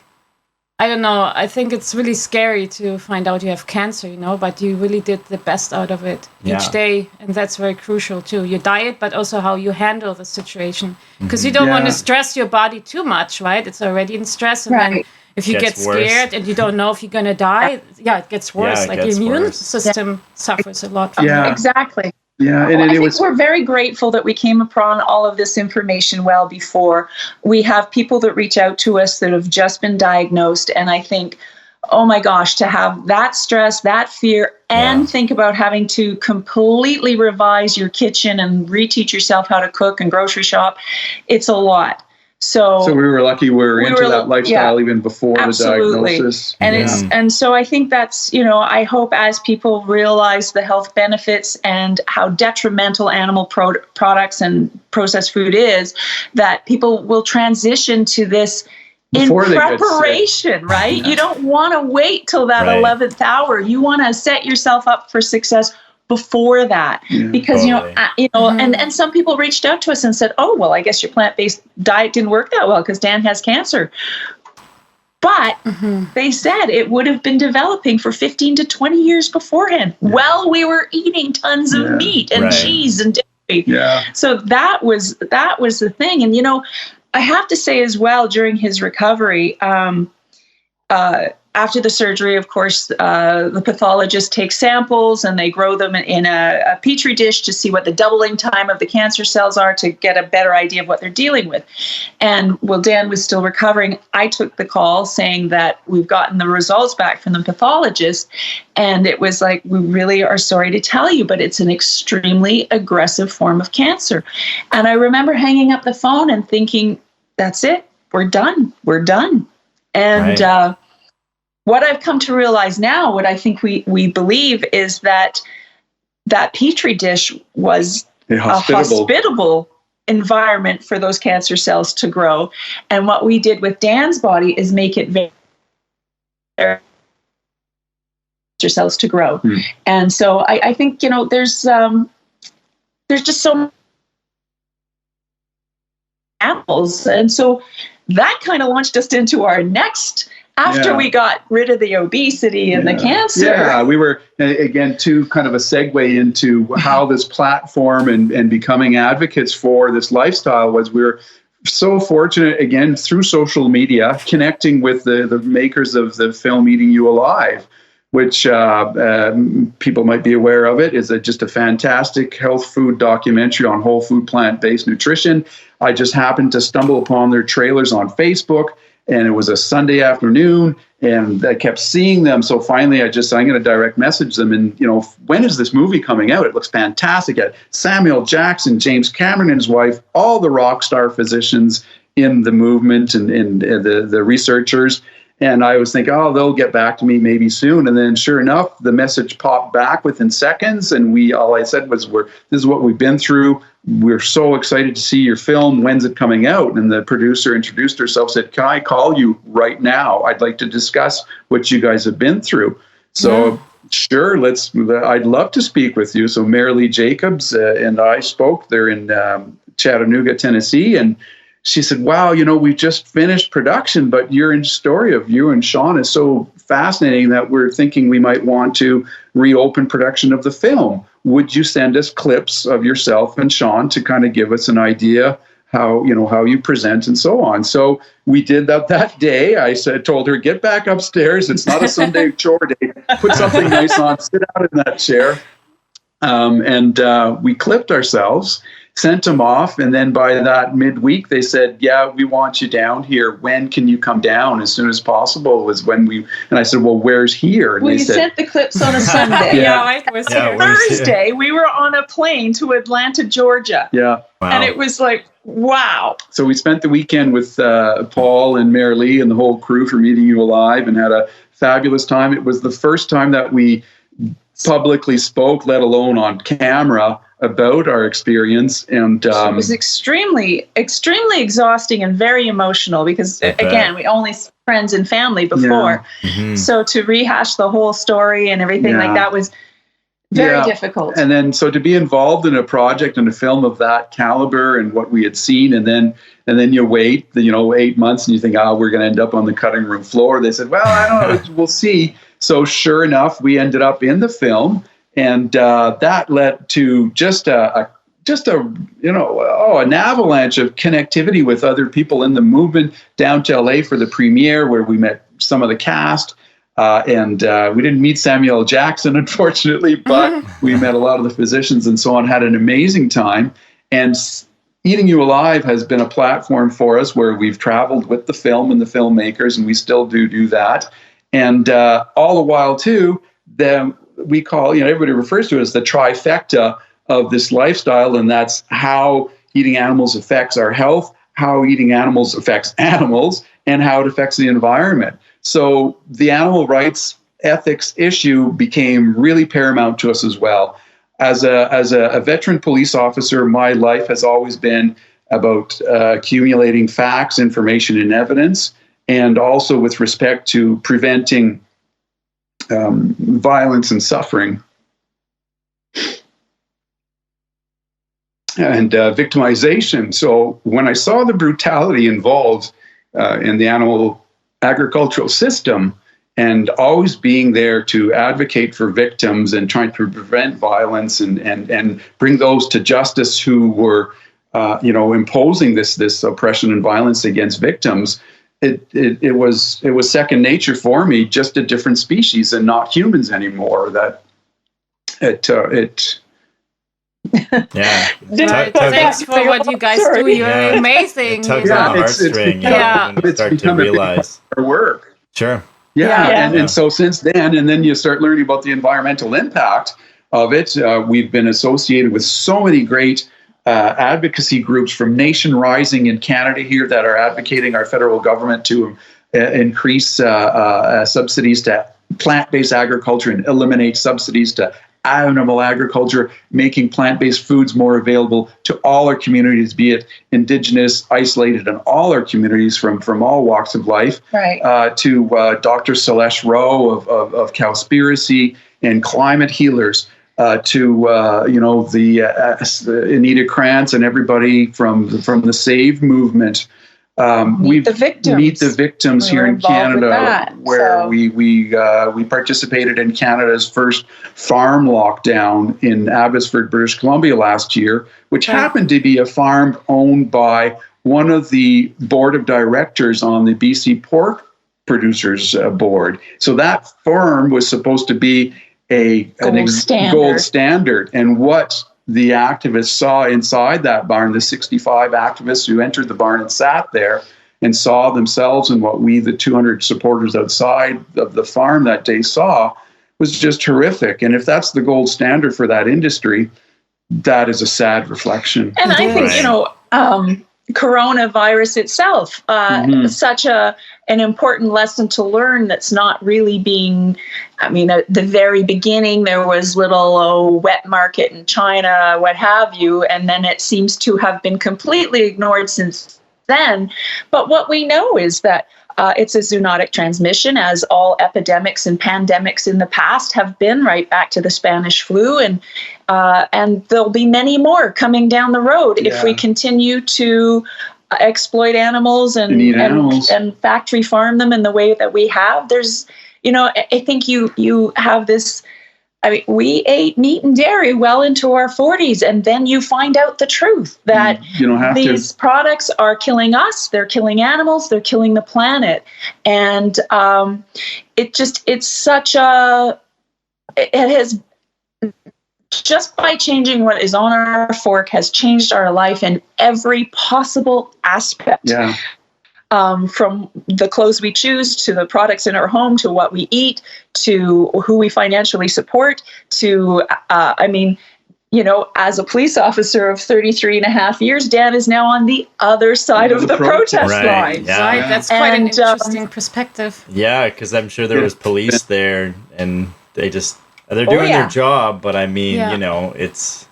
I don't know, I think it's really scary to find out you have cancer, you know, but you really did the best out of it each day. And that's very crucial, too. Your diet, but also how you handle the situation. Because you don't want to stress your body too much, right? It's already in stress. And then if you get scared and you don't know if you're going to die, it gets worse. Like your immune system suffers a lot from that. Exactly. Yeah, and I think we're very grateful that we came upon all of this information well before. We have people that reach out to us that have just been diagnosed, and I think, oh my gosh, to have that stress, that fear, and think about having to completely revise your kitchen and reteach yourself how to cook and grocery shop, it's a lot. So we were lucky we were into that lifestyle even before the diagnosis. And so I think that's, you know, I hope as people realize the health benefits and how detrimental animal products and processed food is, that people will transition to this before in preparation, right? You don't want to wait till that 11th hour. You want to set yourself up for success before that, because you know, and some people reached out to us and said, "Oh, well, I guess your plant-based diet didn't work that well because Dan has cancer." But they said it would have been developing for 15 to 20 years beforehand. While we were eating tons of meat and cheese and dairy. So that was the thing. And you know, I have to say as well, during his recovery, after the surgery, of course, the pathologist takes samples and they grow them in a petri dish to see what the doubling time of the cancer cells are to get a better idea of what they're dealing with. And while Dan was still recovering, I took the call saying that we've gotten the results back from the pathologist. And it was like, we really are sorry to tell you, but it's an extremely aggressive form of cancer. And I remember hanging up the phone and thinking, that's it. We're done. We're done. And what I've come to realize now, what I think we believe, is that petri dish was a hospitable environment for those cancer cells to grow. And what we did with Dan's body is make it very cancer cells to grow. And so I think, you know, there's just so many apples. And so that kind of launched us into our next. After we got rid of the obesity and the cancer. Yeah, we were, again, too, kind of a segue into how this platform and becoming advocates for this lifestyle was. We were so fortunate, again, through social media, connecting with the makers of the film Eating You Alive, which people might be aware of. It is just a fantastic health food documentary on whole food, plant-based nutrition. I just happened to stumble upon their trailers on Facebook. And it was a Sunday afternoon, and I kept seeing them. So finally, I'm going to direct message them. And, you know, when is this movie coming out? It looks fantastic. Samuel Jackson, James Cameron and his wife, all the rock star physicians in the movement and the researchers. And I was thinking, oh, they'll get back to me maybe soon. And then sure enough, the message popped back within seconds. And all I said was, this is what we've been through. We're so excited to see your film. When's it coming out? And the producer introduced herself, said, can I call you right now? I'd like to discuss what you guys have been through. So Sure, I'd love to speak with you. So Marilee Jacobs and I spoke there in Chattanooga, Tennessee, and she said, wow, we just finished production, but your story of you and Sheanne is so fascinating that we're thinking we might want to reopen production of the film. Would you send us clips of yourself and Sheanne to kind of give us an idea how you present and so on? So we did that day. I told her, get back upstairs. It's not a Sunday chore day. Put something nice on, sit out in that chair. And we clipped ourselves, sent them off. And then by that midweek, they said, yeah, we want you down here. When can you come down? As soon as possible was when and I said, well, where's here? And well, they you said, sent the clips on a Sunday. It was here. Thursday, we were on a plane to Atlanta, Georgia. Yeah. Wow. And it was like, wow. So we spent the weekend with Paul and Marilee and the whole crew for Meeting You Alive and had a fabulous time. It was the first time that we publicly spoke, let alone on camera, about our experience. And it was extremely, extremely exhausting and very emotional because, again, we only friends and family before. Yeah. Mm-hmm. So to rehash the whole story and everything like that was very difficult. And then so to be involved in a project and a film of that caliber and what we had seen, and then you wait, 8 months and you think, we're going to end up on the cutting room floor. They said, well, I don't know, we'll see. So sure enough, we ended up in the film, and that led to just an avalanche of connectivity with other people in the movement down to LA for the premiere, where we met some of the cast. And we didn't meet Samuel L. Jackson, unfortunately, but we met a lot of the physicians and so on, had an amazing time. And Eating You Alive has been a platform for us where we've traveled with the film and the filmmakers, and we still do that. And all the while, too, we call, everybody refers to it as the trifecta of this lifestyle, and that's how eating animals affects our health, how eating animals affects animals, and how it affects the environment. So the animal rights ethics issue became really paramount to us as well. As a veteran police officer, my life has always been about accumulating facts, information, and evidence, and also with respect to preventing violence and suffering and victimization. So when I saw the brutality involved in the animal agricultural system, and always being there to advocate for victims and trying to prevent violence and bring those to justice who were, imposing this oppression and violence against victims, it was second nature for me, just a different species and not humans anymore. Yeah. Thanks for what you guys do. You're amazing. It tugs on the heartstring, when you start to realize our work. Sure. And so since then, and then you start learning about the environmental impact of it. We've been associated with so many great advocacy groups, from Nation Rising in Canada here, that are advocating our federal government to increase subsidies to plant-based agriculture and eliminate subsidies to animal agriculture, making plant-based foods more available to all our communities, be it Indigenous, isolated, and all our communities from all walks of life. Right. To Dr. Celeste Rowe of Cowspiracy and climate healers, to the Anita Krantz and everybody from the Save movement. Meet the Victims here in Canada, where we participated in Canada's first farm lockdown in Abbotsford, British Columbia last year, which happened to be a farm owned by one of the board of directors on the BC Pork Producers Board. So that farm was supposed to be a gold standard. And what the activists saw inside that barn, the 65 activists who entered the barn and sat there and saw themselves and what we, the 200 supporters outside of the farm that day, saw, was just horrific. And if that's the gold standard for that industry, that is a sad reflection. And I think, coronavirus itself, such an important lesson to learn that's not really being, at the very beginning, there was little wet market in China, what have you, and then it seems to have been completely ignored since then. But what we know is that it's a zoonotic transmission, as all epidemics and pandemics in the past have been, right back to the Spanish flu, and there'll be many more coming down the road if we continue to exploit animals and factory farm them in the way that we have. There's, I think you have this. I mean, we ate meat and dairy well into our 40s, and then you find out the truth that these products are killing us, they're killing animals, they're killing the planet. And it has, just by changing what is on our fork, has changed our life in every possible aspect. Yeah. From the clothes we choose, to the products in our home, to what we eat, to who we financially support, to, as a police officer of 33 and a half years, Dan is now on the other side of the protest line. Yeah. Right, that's quite an interesting perspective. Yeah, because I'm sure there was police there, and they're doing their job, but I mean, it's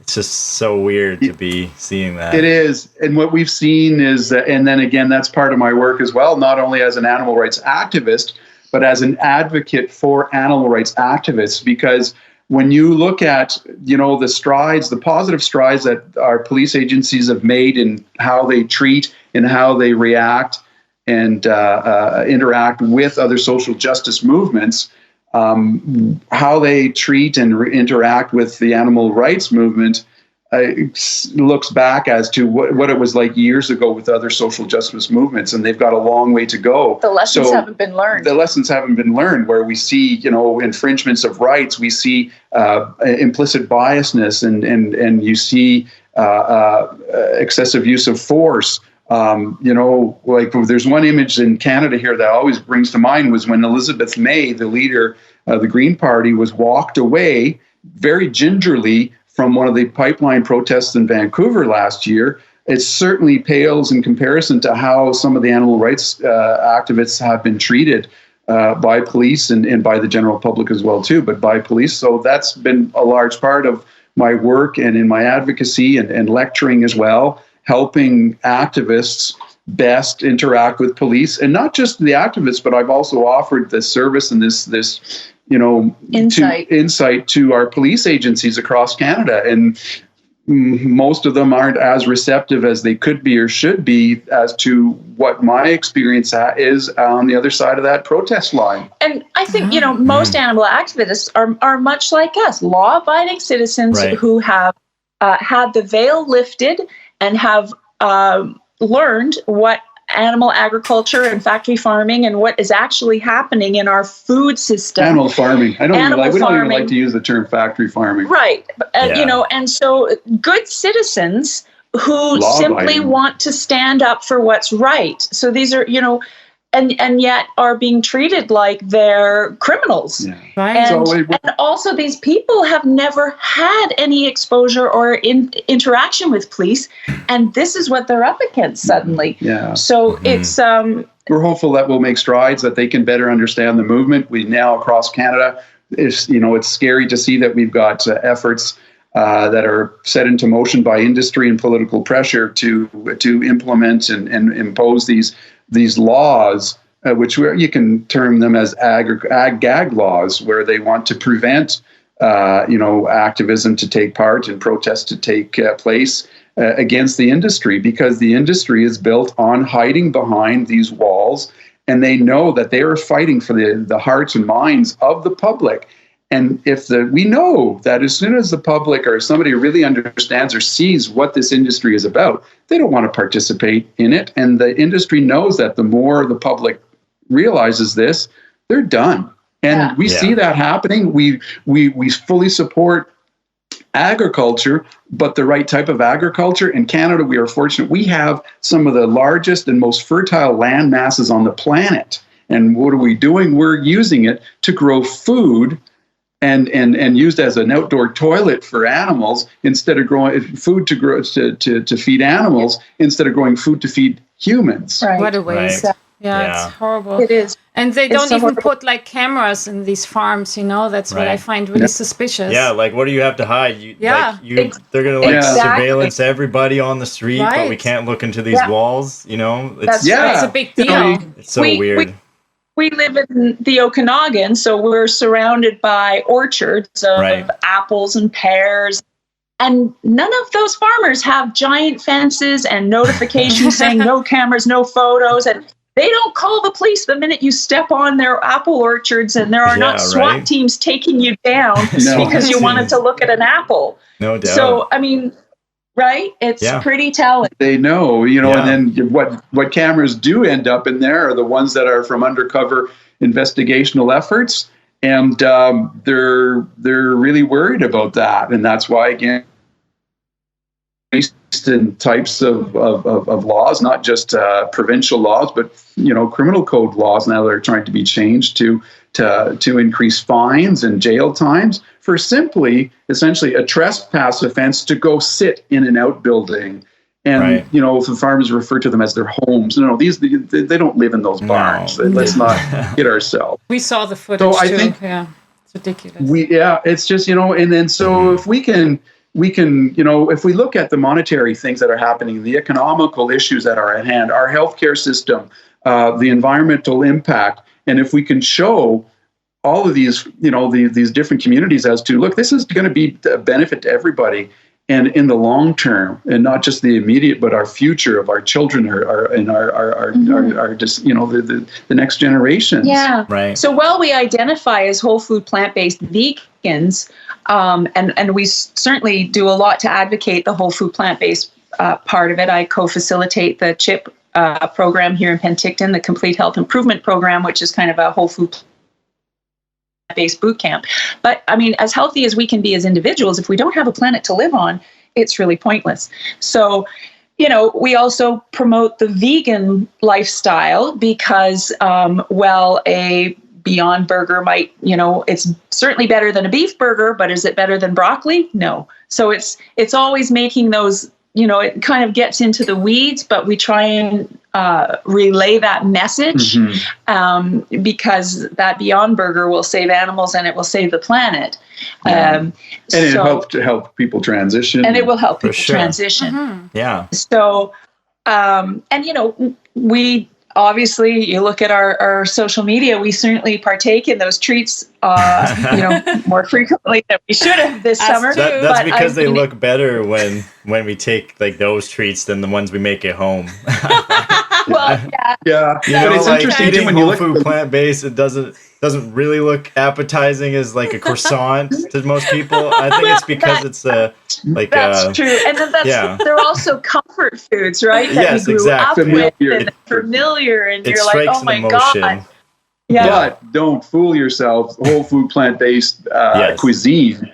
just so weird to be seeing that. It is. And what we've seen is, and then again, that's part of my work as well, not only as an animal rights activist, but as an advocate for animal rights activists. Because when you look at, the positive strides that our police agencies have made in how they treat and how they react and interact with other social justice movements, how they treat and interact with the animal rights movement looks back as to what it was like years ago with other social justice movements, and they've got a long way to go. The lessons haven't been learned. The lessons haven't been learned, where we see, infringements of rights, we see implicit biasness, and you see excessive use of force. Like there's one image in Canada here that always brings to mind was when Elizabeth May, the leader of the Green Party, was walked away very gingerly from one of the pipeline protests in Vancouver last year. It certainly pales in comparison to how some of the animal rights activists have been treated by police and by the general public as well too, but by police. So that's been a large part of my work and in my advocacy and lecturing as well, helping activists best interact with police, and not just the activists, but I've also offered this service and this insight to our police agencies across Canada. And most of them aren't as receptive as they could be or should be as to what my experience is on the other side of that protest line. And I think, most animal activists are much like us, law-abiding citizens who have had the veil lifted and have learned what animal agriculture and factory farming and what is actually happening in our food system. Animal farming. We don't even like to use the term factory farming. Right. And so good citizens who simply want to stand up for what's right. So these are, and yet are being treated like they're criminals. Yeah. Right. And also these people have never had any exposure or interaction with police, and this is what they're up against suddenly. Yeah. So it's we're hopeful that we'll make strides, that they can better understand the movement. We now across Canada, it's scary to see that we've got efforts that are set into motion by industry and political pressure to implement and impose these laws, which you can term them as ag-gag laws, where they want to prevent activism to take part and protests to take place against the industry, because the industry is built on hiding behind these walls, and they know that they are fighting for the hearts and minds of the public. And we know that as soon as the public or somebody really understands or sees what this industry is about, they don't want to participate in it. And the industry knows that the more the public realizes this, they're done. And we see that happening. We fully support agriculture, but the right type of agriculture. In Canada, we are fortunate. We have some of the largest and most fertile land masses on the planet. And what are we doing? We're using it to grow food and used as an outdoor toilet for animals, instead of growing food to feed animals, instead of growing food to feed humans. Right. What a waste. It's horrible. It is. And they don't even put like cameras in these farms, you know. That's what I find really suspicious. Yeah, like what do you have to hide? They're gonna like surveillance everybody on the street, but we can't look into these walls, you know. It's a big deal. It's so weird. We live in the Okanagan, so we're surrounded by orchards of apples and pears. And none of those farmers have giant fences and notifications saying no cameras, no photos. And they don't call the police the minute you step on their apple orchards, and there are not SWAT teams taking you down because you wanted to look at an apple. No doubt. So, I mean, right? It's pretty telling. They know, you know, and then what cameras do end up in there are the ones that are from undercover investigational efforts. And they're really worried about that. And that's why, again, based in types of laws, not just provincial laws, but, you know, criminal code laws now that are trying to be changed to increase fines and jail times for essentially a trespass offense to go sit in an outbuilding. And, you know, the farmers refer to them as their homes. No, they don't live in those barns. Let's not kid ourselves. We saw the footage so I too. think it's ridiculous. It's just, you know, and then so if we can, you know, if we look at the monetary things that are happening, the economical issues that are at hand, our healthcare system, the environmental impact, and if we can show all of these, you know, these different communities as to, look, this is going to be a benefit to everybody. And in the long term, and not just the immediate, but our future of our children, our just, you know, the next generations. Yeah. Right. So while we identify as whole food plant-based vegans, and we certainly do a lot to advocate the whole food plant-based part of it. I co-facilitate the CHIP program here in Penticton, the Complete Health Improvement Program, which is kind of a whole food based boot camp. But I mean, as healthy as we can be as individuals, if we don't have a planet to live on, it's really pointless. So, you know, we also promote the vegan lifestyle because, a Beyond Burger might, you know, it's certainly better than a beef burger, but is it better than broccoli? No. So it's always making those, you know, it kind of gets into the weeds, but we try and relay that message because that Beyond Burger will save animals and it will save the planet. And it help people transition. And it will help people transition. Mm-hmm. Yeah. So, and, you know, we obviously, you look at our social media, we certainly partake in those treats, you know, more frequently than we should have this summer. That's because they look better when we take like those treats than the ones we make at home. Well, yeah. You know, it's like interesting eating when you whole look food plant-based, it doesn't really look appetizing as like a croissant to most people. I think it's because it's that's true, and then they're also comfort foods, right? That yes, we grew exactly. up with and familiar, and it you're like, oh my god. Yeah. But don't fool yourself. Whole food plant-based cuisine,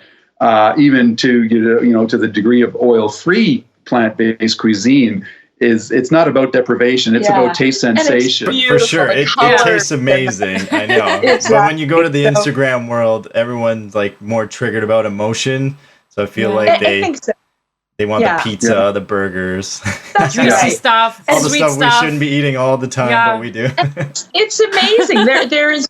even to to the degree of oil-free plant-based cuisine. It's not about deprivation. It's about taste sensation. For sure. It tastes amazing. I know. Exactly. But when you go to the Instagram world, everyone's like more triggered about emotion. So I feel like they want the pizza, the burgers. That's juicy stuff. All the stuff we shouldn't be eating all the time, but we do. It's amazing. There's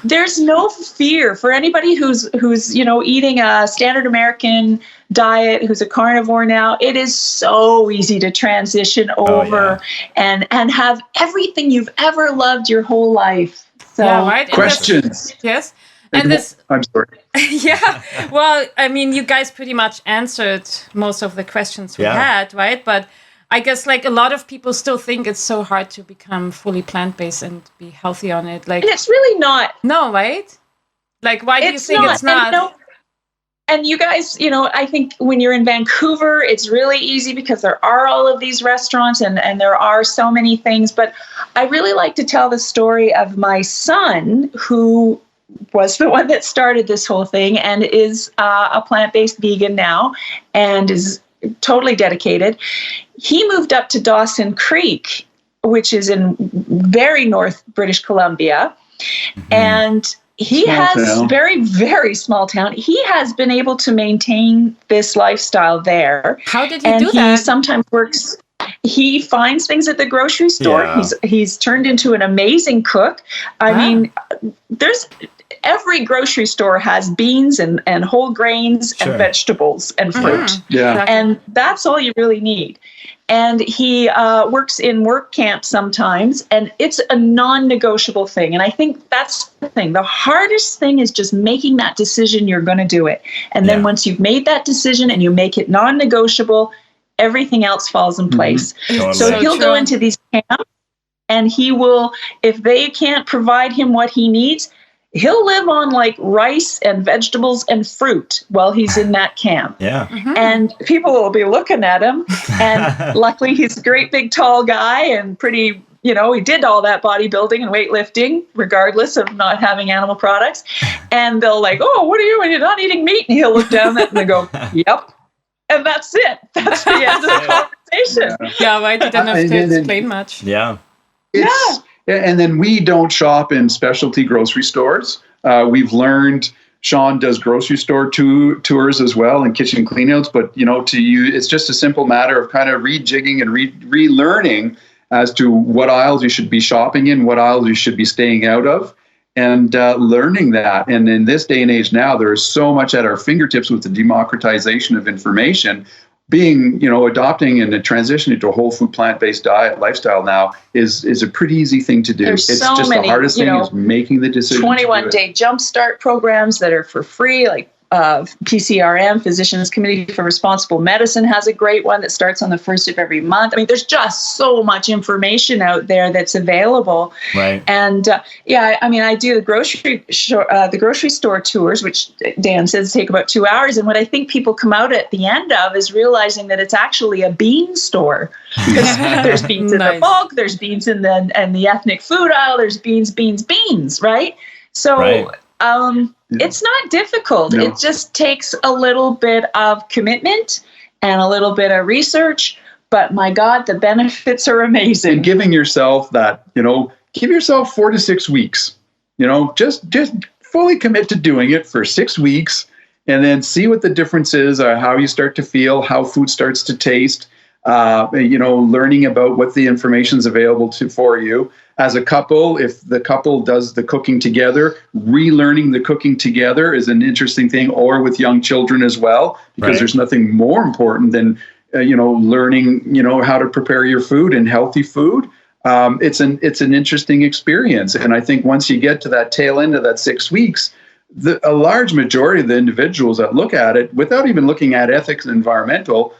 there's no fear for anybody who's eating a standard American diet, who's a carnivore now. It is so easy to transition over and have everything you've ever loved your whole life. So right. Questions. Yes. And this, I'm sorry. Yeah. Well, I mean, you guys pretty much answered most of the questions we had, right? But I guess like a lot of people still think it's so hard to become fully plant-based and be healthy on it. Like, and it's really not. No, right? Like, why do you think it's not? And you guys, I think when you're in Vancouver, it's really easy because there are all of these restaurants and there are so many things. But I really like to tell the story of my son, who was the one that started this whole thing and is a plant-based vegan now and is totally dedicated. He moved up to Dawson Creek, which is in very north British Columbia. Mm-hmm. And he has very, very small town. He has been able to maintain this lifestyle there. How did he do that? And he sometimes works. he finds things at the grocery store. Yeah. He's turned into an amazing cook. I mean, there's every grocery store has beans and whole grains and vegetables and fruit. Yeah. And that's all you really need. And he works in work camp sometimes, and it's a non-negotiable thing. And I think that's the thing. The hardest thing is just making that decision you're going to do it. And then once you've made that decision and you make it non-negotiable, everything else falls in place. Totally. So he'll go into these camps, and he will, if they can't provide him what he needs, he'll live on like rice and vegetables and fruit while he's in that camp. Yeah. And people will be looking at him. And luckily, he's a great big tall guy and pretty, you know, he did all that bodybuilding and weightlifting, regardless of not having animal products. And they'll like, oh, what are you? And you're not eating meat? And he'll look down at them and go, yep. And that's it. That's the end of the conversation. Yeah, right. You don't have to explain much. Yeah. And then we don't shop in specialty grocery stores. We've learned, Sheanne does grocery store tours as well and kitchen cleanouts. But, you know, to you, it's just a simple matter of kind of rejigging and relearning as to what aisles you should be shopping in, what aisles you should be staying out of, and learning that. And in this day and age now, there is so much at our fingertips with the democratization of information. Being, you know, adopting and transitioning to a whole food, plant-based diet lifestyle now is a pretty easy thing to do. There's it's so just many, the hardest thing is making the decision. 21-day jumpstart programs that are for free, like PCRM, Physicians Committee for Responsible Medicine, has a great one that starts on the 1st of every month. I mean, there's just so much information out there that's available. Right. And I mean, I do the grocery store tours, which Dan says take about 2 hours. And what I think people come out at the end of is realizing that it's actually a bean store. Because there's beans in the bulk, there's beans in the ethnic food aisle, there's beans, right? So it's not difficult. No. It just takes a little bit of commitment and a little bit of research. But my God, the benefits are amazing. And giving yourself that, you know, give yourself 4 to 6 weeks. You know, just fully commit to doing it for 6 weeks, and then see what the difference is, how you start to feel, how food starts to taste. You know, learning about what the information is available for you. As a couple, if the couple does the cooking together, relearning the cooking together is an interesting thing, or with young children as well, because there's nothing more important than, you know, learning, you know, how to prepare your food and healthy food. It's an interesting experience. And I think once you get to that tail end of that 6 weeks, a large majority of the individuals that look at it, without even looking at ethics and environmental,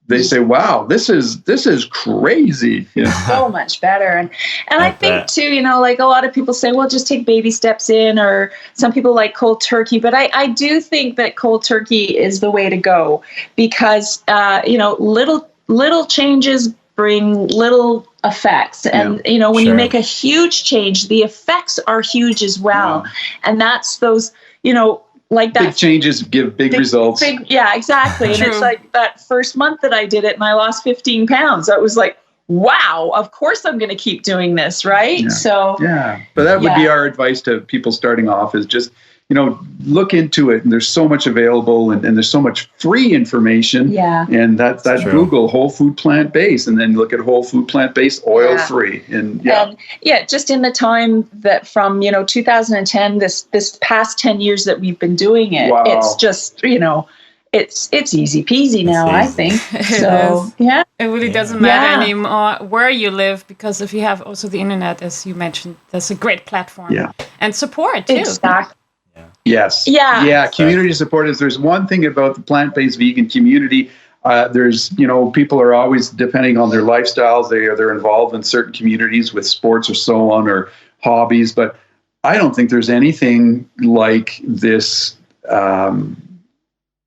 they say, wow, this is crazy. You know? So much better. And I think too, you know, like a lot of people say, well, just take baby steps in, or some people like cold turkey. But I do think that cold turkey is the way to go, because, you know, little changes bring little effects. And, you know, when you make a huge change, the effects are huge as well. Yeah. And that's those, you know, like that. Big changes give big results. Yeah, exactly. And it's like that first month that I did it and I lost 15 pounds. I was like, wow, of course I'm going to keep doing this, right? Yeah. So, but that would be our advice to people starting off, is just, you know, look into it. And there's so much available, and there's so much free information. Yeah. And that Google whole food plant-based, and then look at whole food plant-based oil-free. And just in the time that from, you know, 2010, this past 10 years that we've been doing it, it's just, you know, it's easy peasy now, I think. So, it really doesn't matter anymore where you live, because if you have also the internet, as you mentioned, that's a great platform. Yeah. And support too. Exactly. Yes. Yeah. Community support is. There's one thing about the plant-based vegan community. There's, you know, people are always, depending on their lifestyles, they're involved in certain communities with sports or so on, or hobbies. But I don't think there's anything like this.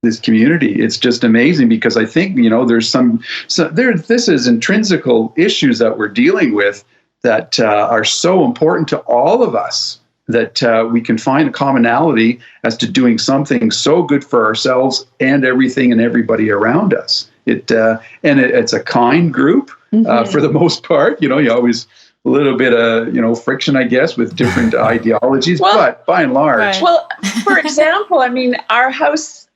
This community. It's just amazing, because I think, you know, there's this is intrinsical issues that we're dealing with that are so important to all of us, that we can find a commonality as to doing something so good for ourselves and everything and everybody around us. It's a kind group for the most part. You know, you always little bit of friction, I guess, with different ideologies, but by and large. Right. Well, for example, I mean, our house,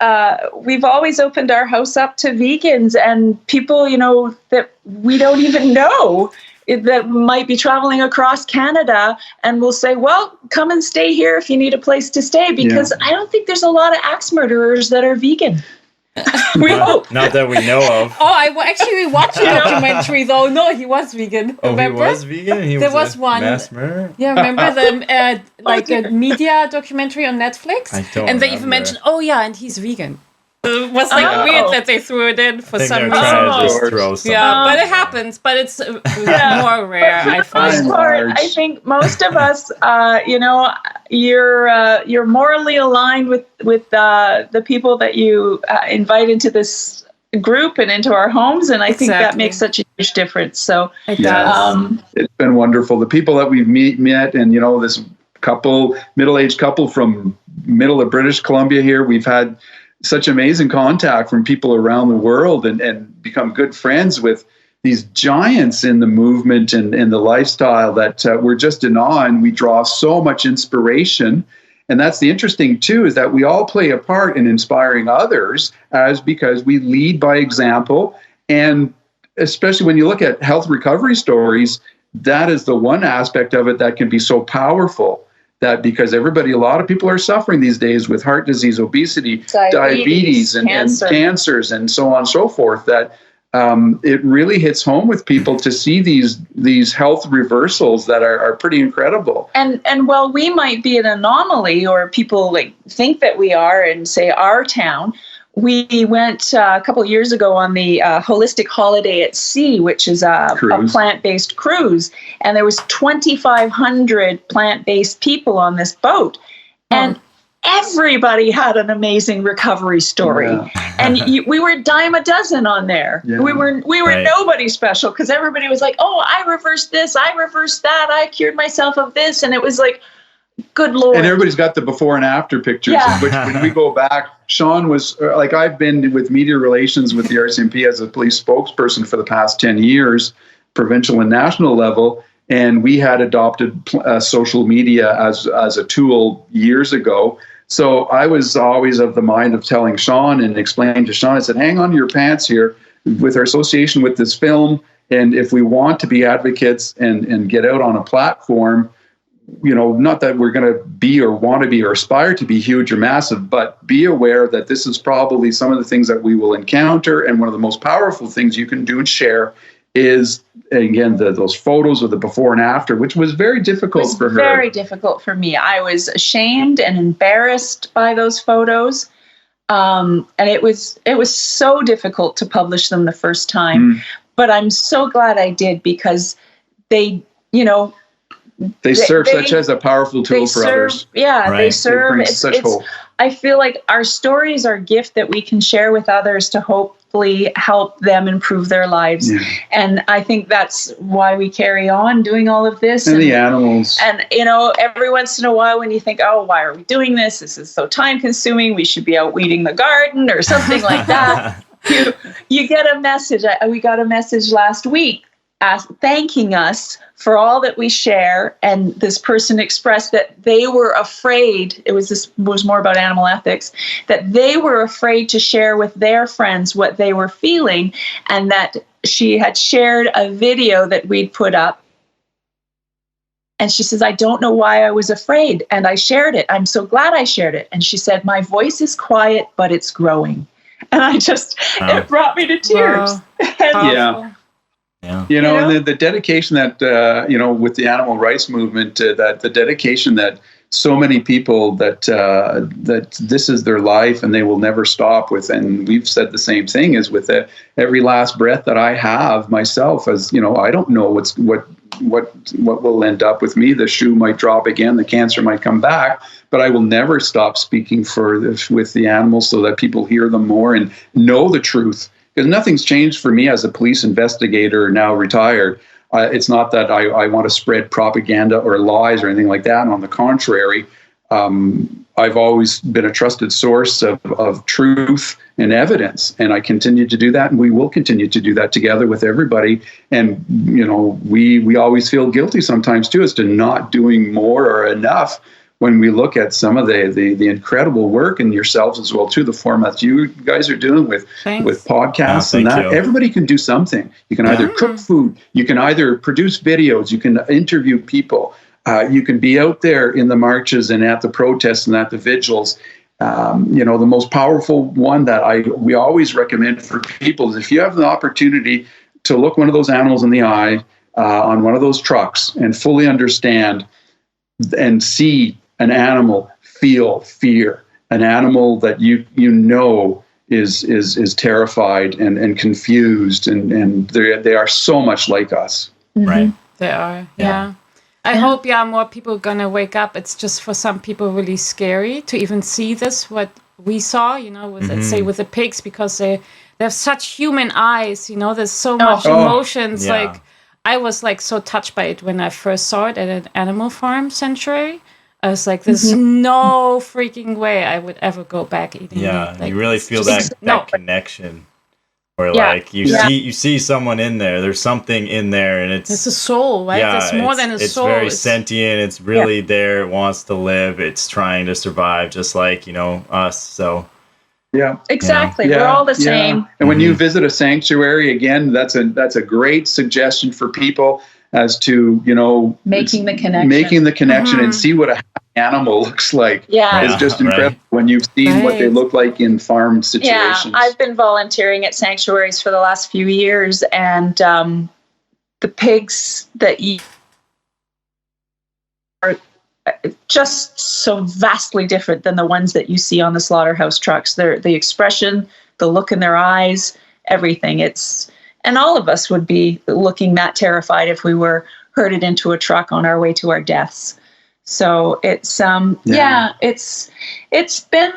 we've always opened our house up to vegans and people, that we don't even know that might be traveling across Canada, and will say, well, come and stay here if you need a place to stay, because I don't think there's a lot of axe murderers that are vegan. We hope. Not that we know of. Oh, we watched a documentary though. No, he was vegan. Remember? He was vegan? There was one. Mass murderer? Yeah, remember the a media documentary on Netflix? I don't And they remember. even mentioned, and he's vegan. It was weird that they threw it in for some reason. Trying to just throw something. Yeah, but it happens. But it's more rare, I find. I think most of us, you're morally aligned with the people that you invite into this group and into our homes, and I think that makes such a huge difference. So it does. It's been wonderful. The people that we've met, and this middle-aged couple from middle of British Columbia here, we've had such amazing contact from people around the world and become good friends with these giants in the movement and the lifestyle that we're just in awe, and we draw so much inspiration. And that's the interesting too, is that we all play a part in inspiring others because we lead by example. And especially when you look at health recovery stories, that is the one aspect of it that can be so powerful. That because a lot of people are suffering these days with heart disease, obesity, diabetes and cancers and so on and so forth, that it really hits home with people to see these health reversals that are pretty incredible. And while we might be an anomaly, or people think that we are in, say, our town, we went a couple of years ago on the Holistic Holiday at Sea, which is a plant-based cruise. And there was 2,500 plant-based people on this boat. And everybody had an amazing recovery story. Yeah. And we were a dime a dozen on there. Yeah. We were nobody special, because everybody was like, oh, I reversed this, I reversed that, I cured myself of this. And it was like, good Lord. And everybody's got the before and after pictures. Yeah. Which, when we go back, Sheanne was I've been with media relations with the RCMP as a police spokesperson for the past 10 years, provincial and national level. And we had adopted social media as a tool years ago. So I was always of the mind of telling Sheanne and explaining to Sheanne, I said, hang on to your pants here with our association with this film. And if we want to be advocates and get out on a platform, not that we're going to be or want to be or aspire to be huge or massive, but be aware that this is probably some of the things that we will encounter. And one of the most powerful things you can do and share is, again, those photos of the before and after, which was very difficult for her. Very difficult for me. I was ashamed and embarrassed by those photos. And it was so difficult to publish them the first time. But I'm so glad I did, because they serve such as a powerful tool for others. Yeah, right. They serve. It such hope. I feel like our stories are a gift that we can share with others to hopefully help them improve their lives. Yeah. And I think that's why we carry on doing all of this. And the animals. And, every once in a while when you think, oh, why are we doing this? This is so time consuming. We should be out weeding the garden or something like that. You get a message. We got a message last week thanking us for all that we share, and this person expressed that they were afraid, it was more about animal ethics, that they were afraid to share with their friends what they were feeling, and that she had shared a video that we'd put up. And she says, I don't know why I was afraid, and I shared it. I'm so glad I shared it. And she said, my voice is quiet, but it's growing. And it brought me to tears. Wow. Yeah. And the dedication that, with the animal rights movement, that the dedication that so many people that this is their life and they will never stop with. And we've said the same thing, is with every last breath that I have myself, as I don't know what will end up with me. The shoe might drop again, the cancer might come back, but I will never stop speaking with the animals, so that people hear them more and know the truth. Because nothing's changed for me as a police investigator, now retired. It's not that I want to spread propaganda or lies or anything like that. And on the contrary, I've always been a trusted source of truth and evidence, and I continue to do that, and we will continue to do that together with everybody. And we always feel guilty sometimes too as to not doing more or enough when we look at some of the incredible work, and yourselves as well too, the formats you guys are doing with podcasts and that. Everybody can do something. You can either cook food, you can either produce videos, you can interview people. You can be out there in the marches and at the protests and at the vigils. The most powerful one that we always recommend for people is if you have the opportunity to look one of those animals in the eye on one of those trucks and fully understand and see an animal feel fear, an animal that is terrified and confused, and they are so much like us. Right. They are. Yeah. I hope, more people are going to wake up. It's just for some people really scary to even see this, what we saw, with, let's say, with the pigs, because they have such human eyes, there's so much emotions. Yeah. Like, I was, like, so touched by it when I first saw it at an animal farm sanctuary. I was like, there's no freaking way I would ever go back eating meat. Like, you really feel that connection. Or like you see someone in there. There's something in there, and it's Yeah, it's more than a soul. It's very sentient. It's really there. It wants to live. It's trying to survive, just like us. So exactly. We're all the same. And when you visit a sanctuary, again, that's a great suggestion for people as to making the connection and see what a animal looks like. It's just incredible when you've seen what they look like in farm situations. I've been volunteering at sanctuaries for the last few years, and the pigs that eat are just so vastly different than the ones that you see on the slaughterhouse trucks. The expression, the look in their eyes, everything. And all of us would be looking that terrified if we were herded into a truck on our way to our deaths. So it's it's been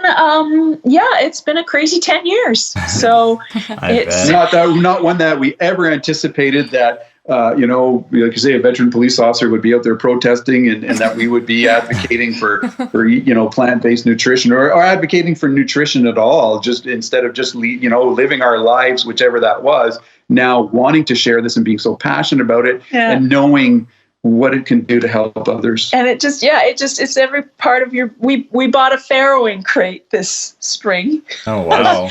a crazy 10 years. So it's not one that we ever anticipated that like you say, a veteran police officer would be out there protesting, and that we would be advocating for plant-based nutrition or advocating for nutrition at all, just instead of just living our lives, whichever that was. Now wanting to share this and being so passionate about it and knowing what it can do to help others. And it's every part of we bought a farrowing crate this spring. Oh, wow.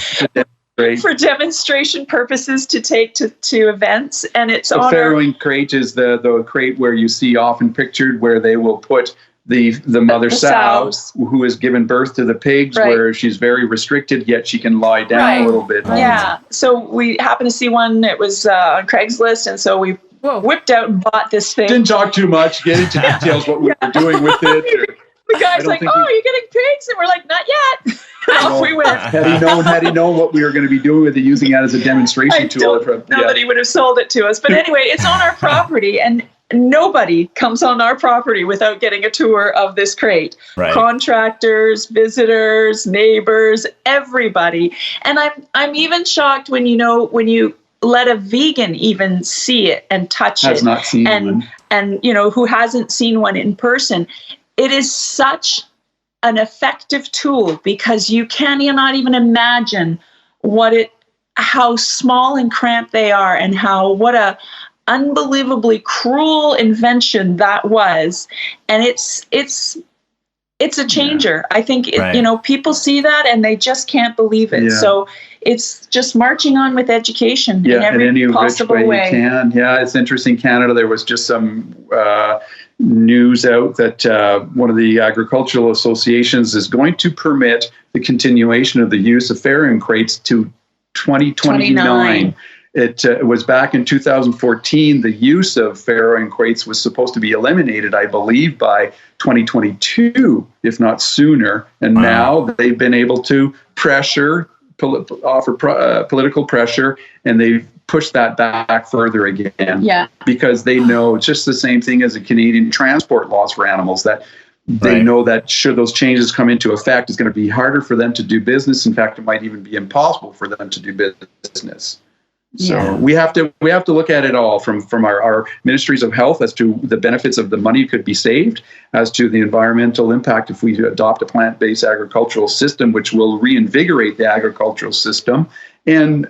For demonstration purposes to take to events. And it's a farrowing crate is the crate where you see often pictured where they will put the mother sow who has given birth to the pigs, where she's very restricted, yet she can lie down a little bit. Yeah. So we happened to see one that was on Craigslist, and so we whipped out and bought this thing. Didn't talk too much, get into details what we were doing with it. The guy's like, you're getting pigs? And we're like, not yet. Off we went. Had he known what we were going to be doing with it, using that as a demonstration tool. I don't know that he would have sold it to us. But anyway, it's on our property, and nobody comes on our property without getting a tour of this crate. Right. Contractors, visitors, neighbors, everybody. And I'm even shocked when you let a vegan even see it and touch Has it. Not seen one. And who hasn't seen one in person. It is such an effective tool because you cannot even imagine how small and cramped they are, and what a unbelievably cruel invention that was. And it's a changer. I think people see that and they just can't believe it. Yeah. So it's just marching on with education in any possible way. You can. Yeah, it's interesting. Canada, there was just some news out that one of the agricultural associations is going to permit the continuation of the use of farrowing crates to 2029. It was back in 2014. The use of farrowing crates was supposed to be eliminated, I believe, by 2022, if not sooner. And now they've been able to offer political pressure, and they've pushed that back further again. Yeah. Because they know it's just the same thing as the Canadian transport laws for animals, that they know that should those changes come into effect, it's going to be harder for them to do business. In fact, it might even be impossible for them to do business. So we have to look at it all from our ministries of health as to the benefits of the money could be saved, as to the environmental impact if we adopt a plant-based agricultural system, which will reinvigorate the agricultural system, and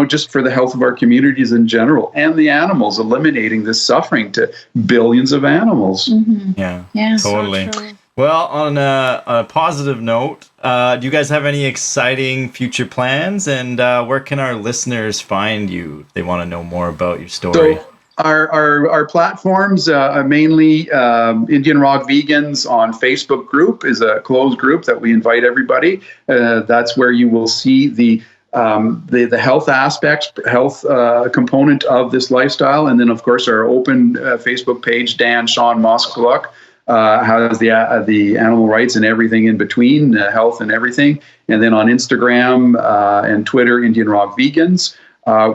just for the health of our communities in general and the animals, eliminating this suffering to billions of animals. Mm-hmm. Yeah, totally. So well, on a positive note, do you guys have any exciting future plans? And where can our listeners find you if they want to know more about your story? So our platforms, mainly Indian Rock Vegans on Facebook group is a closed group that we invite everybody. That's where you will see the health aspects, health component of this lifestyle. And then, of course, our open Facebook page, Sheanne Moskaluk, has the animal rights and everything in between, health and everything. And then on Instagram and Twitter, Indian Rock Vegans.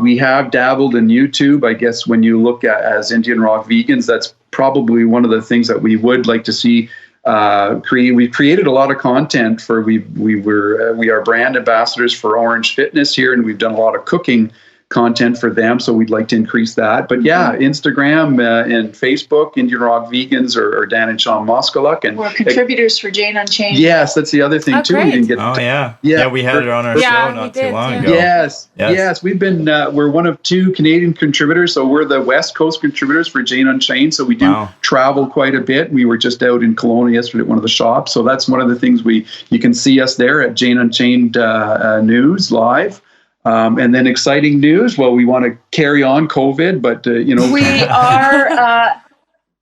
We have dabbled in YouTube. I guess when you look at as Indian Rock Vegans, that's probably one of the things that we would like to see create. We've created a lot of content for we are brand ambassadors for Orange Fitness here, and we've done a lot of cooking content for them, so we'd like to increase that. But yeah, Instagram and Facebook, Indian Rock Vegans or Dan and Sheanne Moskaluk, and we're contributors for Jane Unchained. Yes, that's the other thing too. Great. We didn't get we had it on our show not too long ago. Yes, we've been we're one of 2 Canadian contributors, so we're the West Coast contributors for Jane Unchained. So we do travel quite a bit. We were just out in Kelowna yesterday at one of the shops, so that's one of the things you can see us there at Jane Unchained News Live. And then exciting news. Well, we want to carry on COVID, but we are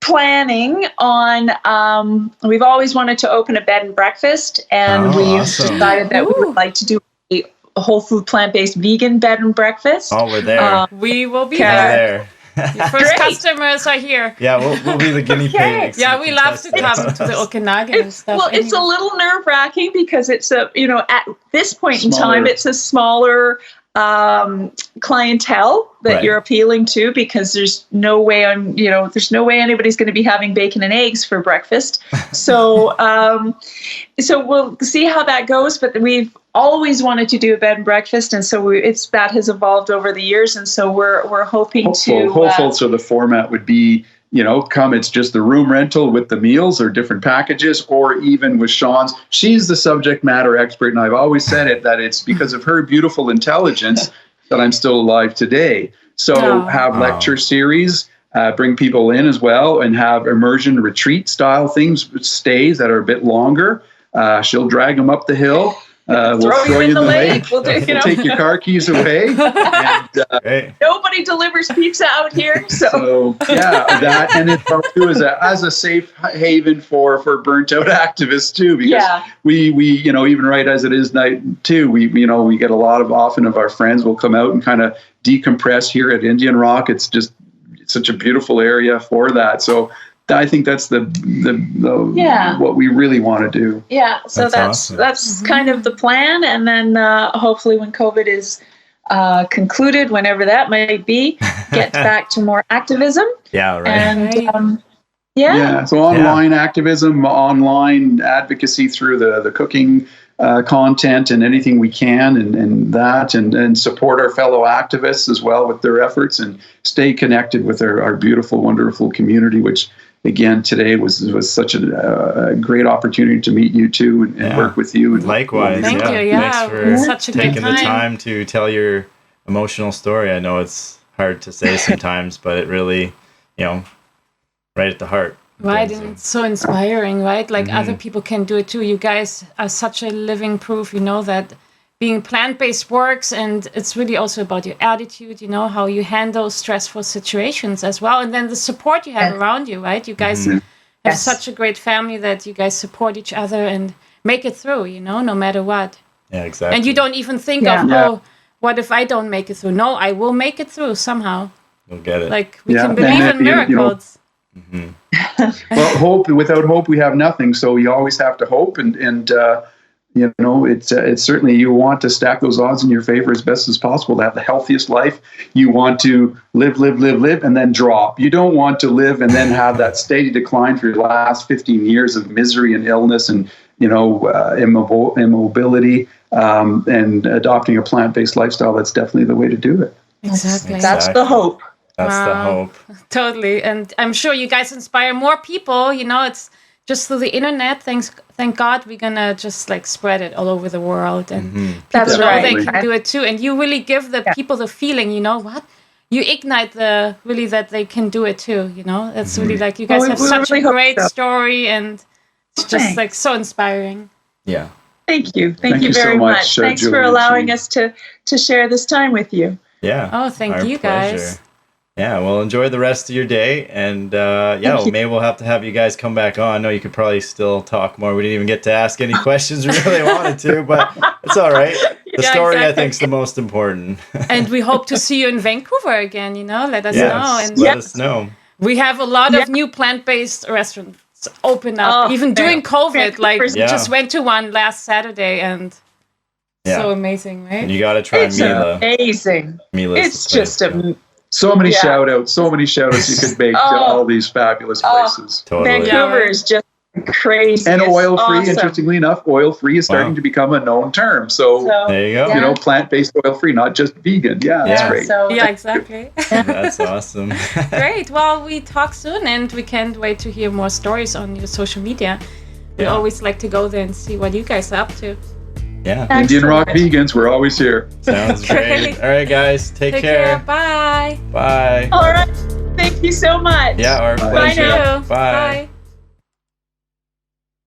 planning on. We've always wanted to open a bed and breakfast, and we've decided that we would like to do a whole food plant-based vegan bed and breakfast. Oh, we're there. We will be there. Your first customers are here. Yeah, we'll be the guinea pigs. Yeah, we love to come to the Okanagan and stuff. Well, it's a little nerve-wracking because it's at this point in time, it's a smaller clientele that you're appealing to, because there's no way anybody's going to be having bacon and eggs for breakfast. So so we'll see how that goes, but we've always wanted to do a bed and breakfast, and so that has evolved over the years, and so we're hoping hopeful. So the format would be, it's just the room rental with the meals or different packages, or even with Sheanne's. She's the subject matter expert, and I've always said it that it's because of her beautiful intelligence that I'm still alive today. So have lecture series, bring people in as well, and have immersion retreat style things, stays that are a bit longer. She'll drag them up the hill. We'll throw you in the lake. We'll take your car keys away. And, nobody delivers pizza out here. So that, and it too as a safe haven for burnt out activists too, because we even right as it is night too, we get a lot of our friends will come out and kind of decompress here at Indian Rock. It's just such a beautiful area for that. So I think that's the what we really want to do. Yeah, so that's awesome. Kind of the plan, and then hopefully when COVID is concluded, whenever that might be, get back to more activism. Yeah, right. And so online activism, online advocacy through the cooking content and anything we can, and support our fellow activists as well with their efforts, and stay connected with our beautiful, wonderful community, which again today was such a great opportunity to meet you two and work with you. And likewise, thank you. Yeah, thanks for such a taking the time to tell your emotional story. I know it's hard to say sometimes, but it really, right at the heart. Right, and it's so inspiring, right? Like other people can do it too. You guys are such a living proof, that being plant-based works, and it's really also about your attitude, how you handle stressful situations as well, and then the support you have around you, right? You guys have such a great family that you guys support each other and make it through, no matter what. Yeah, exactly. And you don't even think of, what if I don't make it through? No, I will make it through somehow. You'll get it. Like, we can believe in miracles. Well, hope, without hope we have nothing, so you always have to hope, and it's certainly, you want to stack those odds in your favor as best as possible to have the healthiest life. You want to live, and then drop. You don't want to live and then have that steady decline for your last 15 years of misery and illness and immobility, and adopting a plant-based lifestyle. That's definitely the way to do it. Exactly. That's the hope. That's the hope. Totally. And I'm sure you guys inspire more people. You know, it's just through the internet. Thank God we're going to just like spread it all over the world. And people know they can do it too. And you really give the people the feeling, you know what? You ignite really that they can do it too, you know? It's really like you guys have such a great story, and it's just like so inspiring. Yeah. Thank you. Thank you very much. Thanks Julie for allowing us to share this time with you. Yeah. Oh, thank you guys. Yeah, well, enjoy the rest of your day, and maybe we'll have to have you guys come back on. I know you could probably still talk more. We didn't even get to ask any questions we really wanted to, but it's all right. The story, I think, is the most important. And we hope to see you in Vancouver again, you know? Let us know. And let us know. We have a lot of new plant-based restaurants open up, even during COVID. Like, we just went to one last Saturday, and so amazing, right? And you got to try Mila. Amazing. Mila's it's just so many shout outs you could make to all these fabulous places. Totally. Vancouver is just crazy. And oil-free, interestingly enough, oil-free is starting to become a known term. So there you go. You know, plant-based oil-free, not just vegan. Yeah, that's great. So, exactly. That's awesome. Great. Well, we talk soon, and we can't wait to hear more stories on your social media. We always like to go there and see what you guys are up to. Yeah. Indian Rock Vegans, we're always here. Sounds great. All right, guys. Take care. Bye. Bye. All right. Thank you so much. Yeah, our pleasure. Bye. Bye.